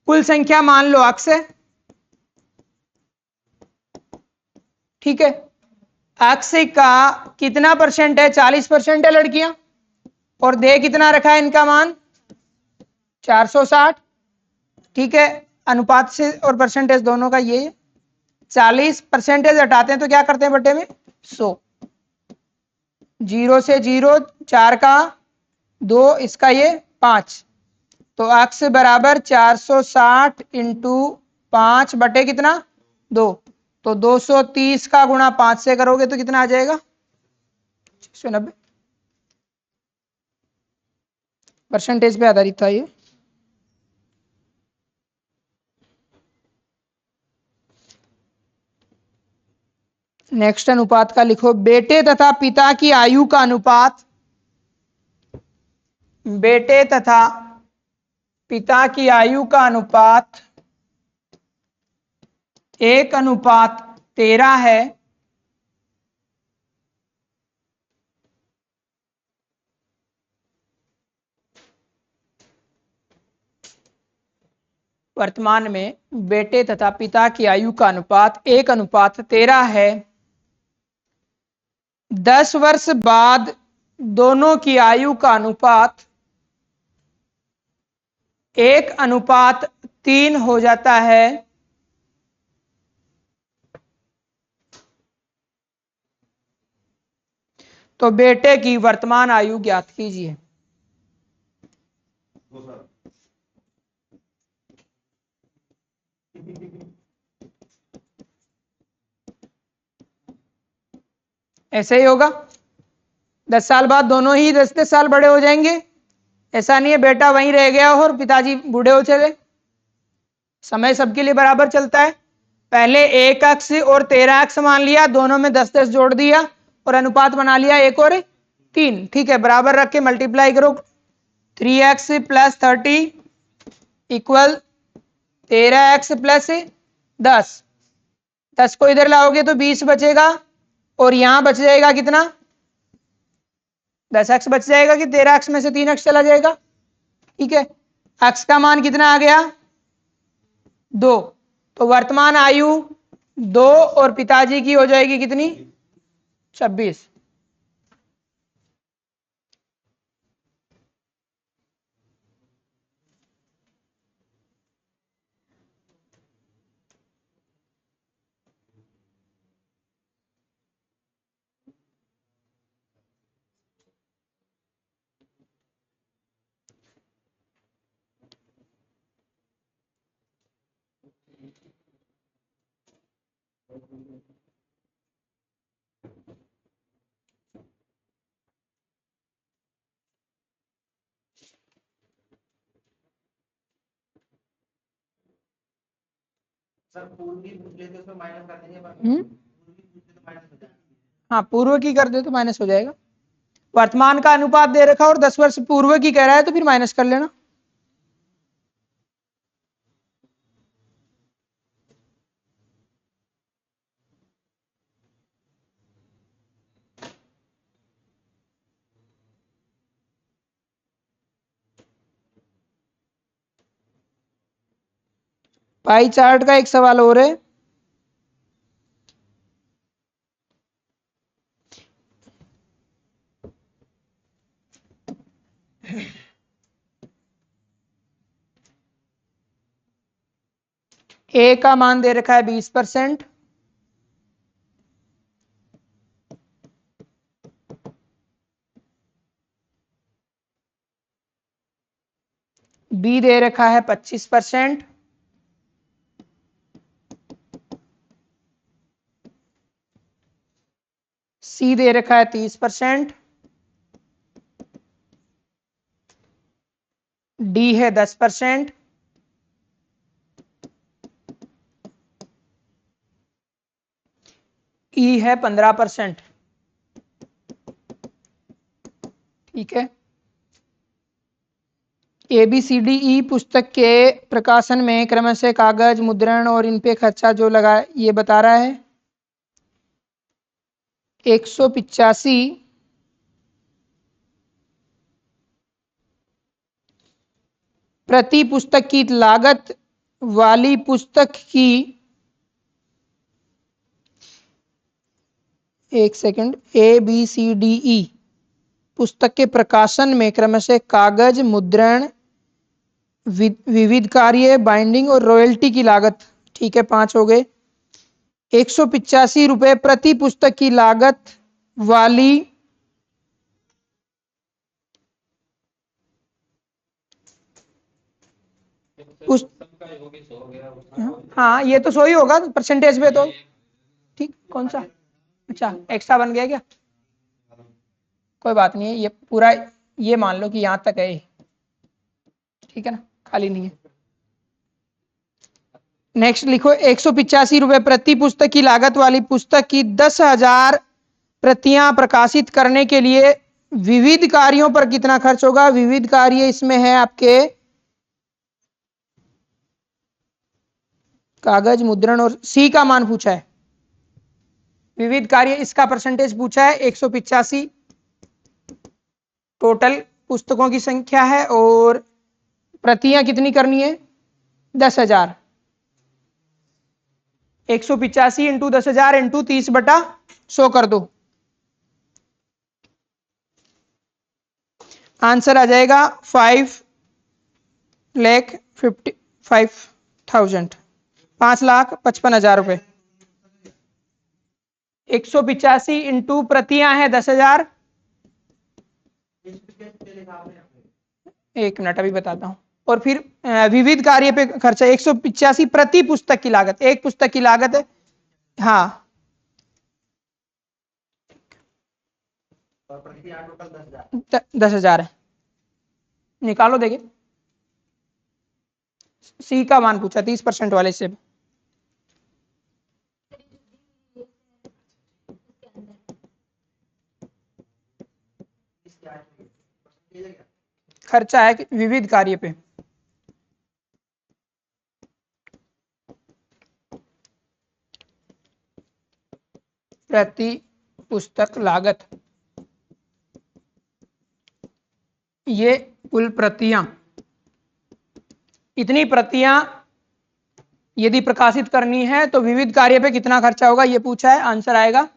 कुल संख्या मान लो अक्स है, ठीक है, अक्स का कितना परसेंट है 40% है लड़कियां, और दे कितना रखा है इनका मान 460, ठीक है। अनुपात से और परसेंटेज दोनों का ये 40% हटाते हैं तो क्या करते हैं बटे में 100, 0 से 0, 4 का 2, इसका ये 5, तो अक्स बराबर 460 इंटू 5 बटे कितना 2, तो 230 का गुणा 5 से करोगे तो कितना आ जाएगा 690, परसेंटेज पे आधारित था ये। नेक्स्ट अनुपात का लिखो, बेटे तथा पिता की आयु का अनुपात, बेटे तथा पिता की आयु का अनुपात 1:13 है, वर्तमान में बेटे तथा पिता की आयु का अनुपात 1:13 है। 10 वर्ष बाद दोनों की आयु का अनुपात 1:3 हो जाता है, तो बेटे की वर्तमान आयु ज्ञात कीजिए। ऐसे ही होगा, 10 साल बाद दोनों ही 10-10 साल बड़े हो जाएंगे, ऐसा नहीं है बेटा वहीं रह गया और पिताजी बूढ़े हो चले, समय सबके लिए बराबर चलता है। पहले 1x और 13x मान लिया, दोनों में 10-10 जोड़ दिया और अनुपात बना लिया 1 और 3, ठीक है, बराबर रख के मल्टीप्लाई करो, 3x plus 30 equal 13x plus 10, 10 को इधर लाओगे तो 20 बचेगा, और यहां बच जाएगा कितना 10x बच जाएगा कि 13x में से 3x चला जाएगा, ठीक है। x का मान कितना आ गया 2, तो वर्तमान आयु 2 और पिताजी की हो जाएगी कितनी 26। हाँ, पूर्व की कर दे तो माइनस हो जाएगा। वर्तमान का अनुपात दे रखा और 10 वर्ष पूर्व की कह रहा है तो फिर माइनस कर लेना। पाई चार्ट का एक सवाल और है। ए का मान दे रखा है 20%, बी दे रखा है 25%, सी दे रखा है 30%, डी है 10%, ई है 15%। ठीक है, ए बी सी डी ई पुस्तक के प्रकाशन में क्रमशः कागज, मुद्रण और इन पे खर्चा जो लगा ये बता रहा है। 185 प्रति पुस्तक की लागत वाली पुस्तक की, एक second, A B C D E पुस्तक के प्रकाशन में क्रमशः कागज, मुद्रण, विविध कार्य, बाइंडिंग और रॉयल्टी की लागत, ठीक है 5 हो गए। 185 रुपए प्रति पुस्तक की लागत वाली हाँ ये तो 100 ही होगा परसेंटेज पे तो। ठीक, कौन सा, अच्छा एक्स्ट्रा बन गया क्या? कोई बात नहीं है, ये पूरा ये मान लो कि यहां तक है, ठीक है ना, खाली नहीं है। नेक्स्ट लिखो, 185 रुपए प्रति पुस्तक की लागत वाली पुस्तक की 10,000 प्रतियां प्रकाशित करने के लिए विविध कार्यों पर कितना खर्च होगा? विविध कार्य इसमें है आपके कागज, मुद्रण और सी का मान पूछा है। विविध कार्य इसका परसेंटेज पूछा है 185 टोटल पुस्तकों की संख्या है और प्रतियां कितनी करनी है? 10,000। 185 इंटू 10,000 इंटू 30/100 कर दो, आंसर आ जाएगा 5,55,000, 5,55,000 रुपए। 185 इंटू प्रतियां है 10,000, एक मिनट अभी बताता हूं। और फिर विविध कार्य पे खर्चा 185 प्रति पुस्तक की लागत, एक पुस्तक की लागत है, हाँ 10,000 है, निकालो देखिए। सी का मान पूछा 30% वाले से। खर्चा है विविध कार्य पे, प्रति पुस्तक लागत, ये कुल प्रतियां, इतनी प्रतियां यदि प्रकाशित करनी है तो विविध कार्य पे कितना खर्चा होगा ये पूछा है, आंसर आएगा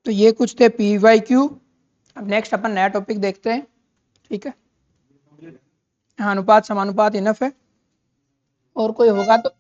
तो ये कुछ थे पी वाई क्यू। अब नेक्स्ट अपन नया टॉपिक देखते हैं, ठीक है। हाँ, अनुपात समानुपात इनफ है, और कोई होगा तो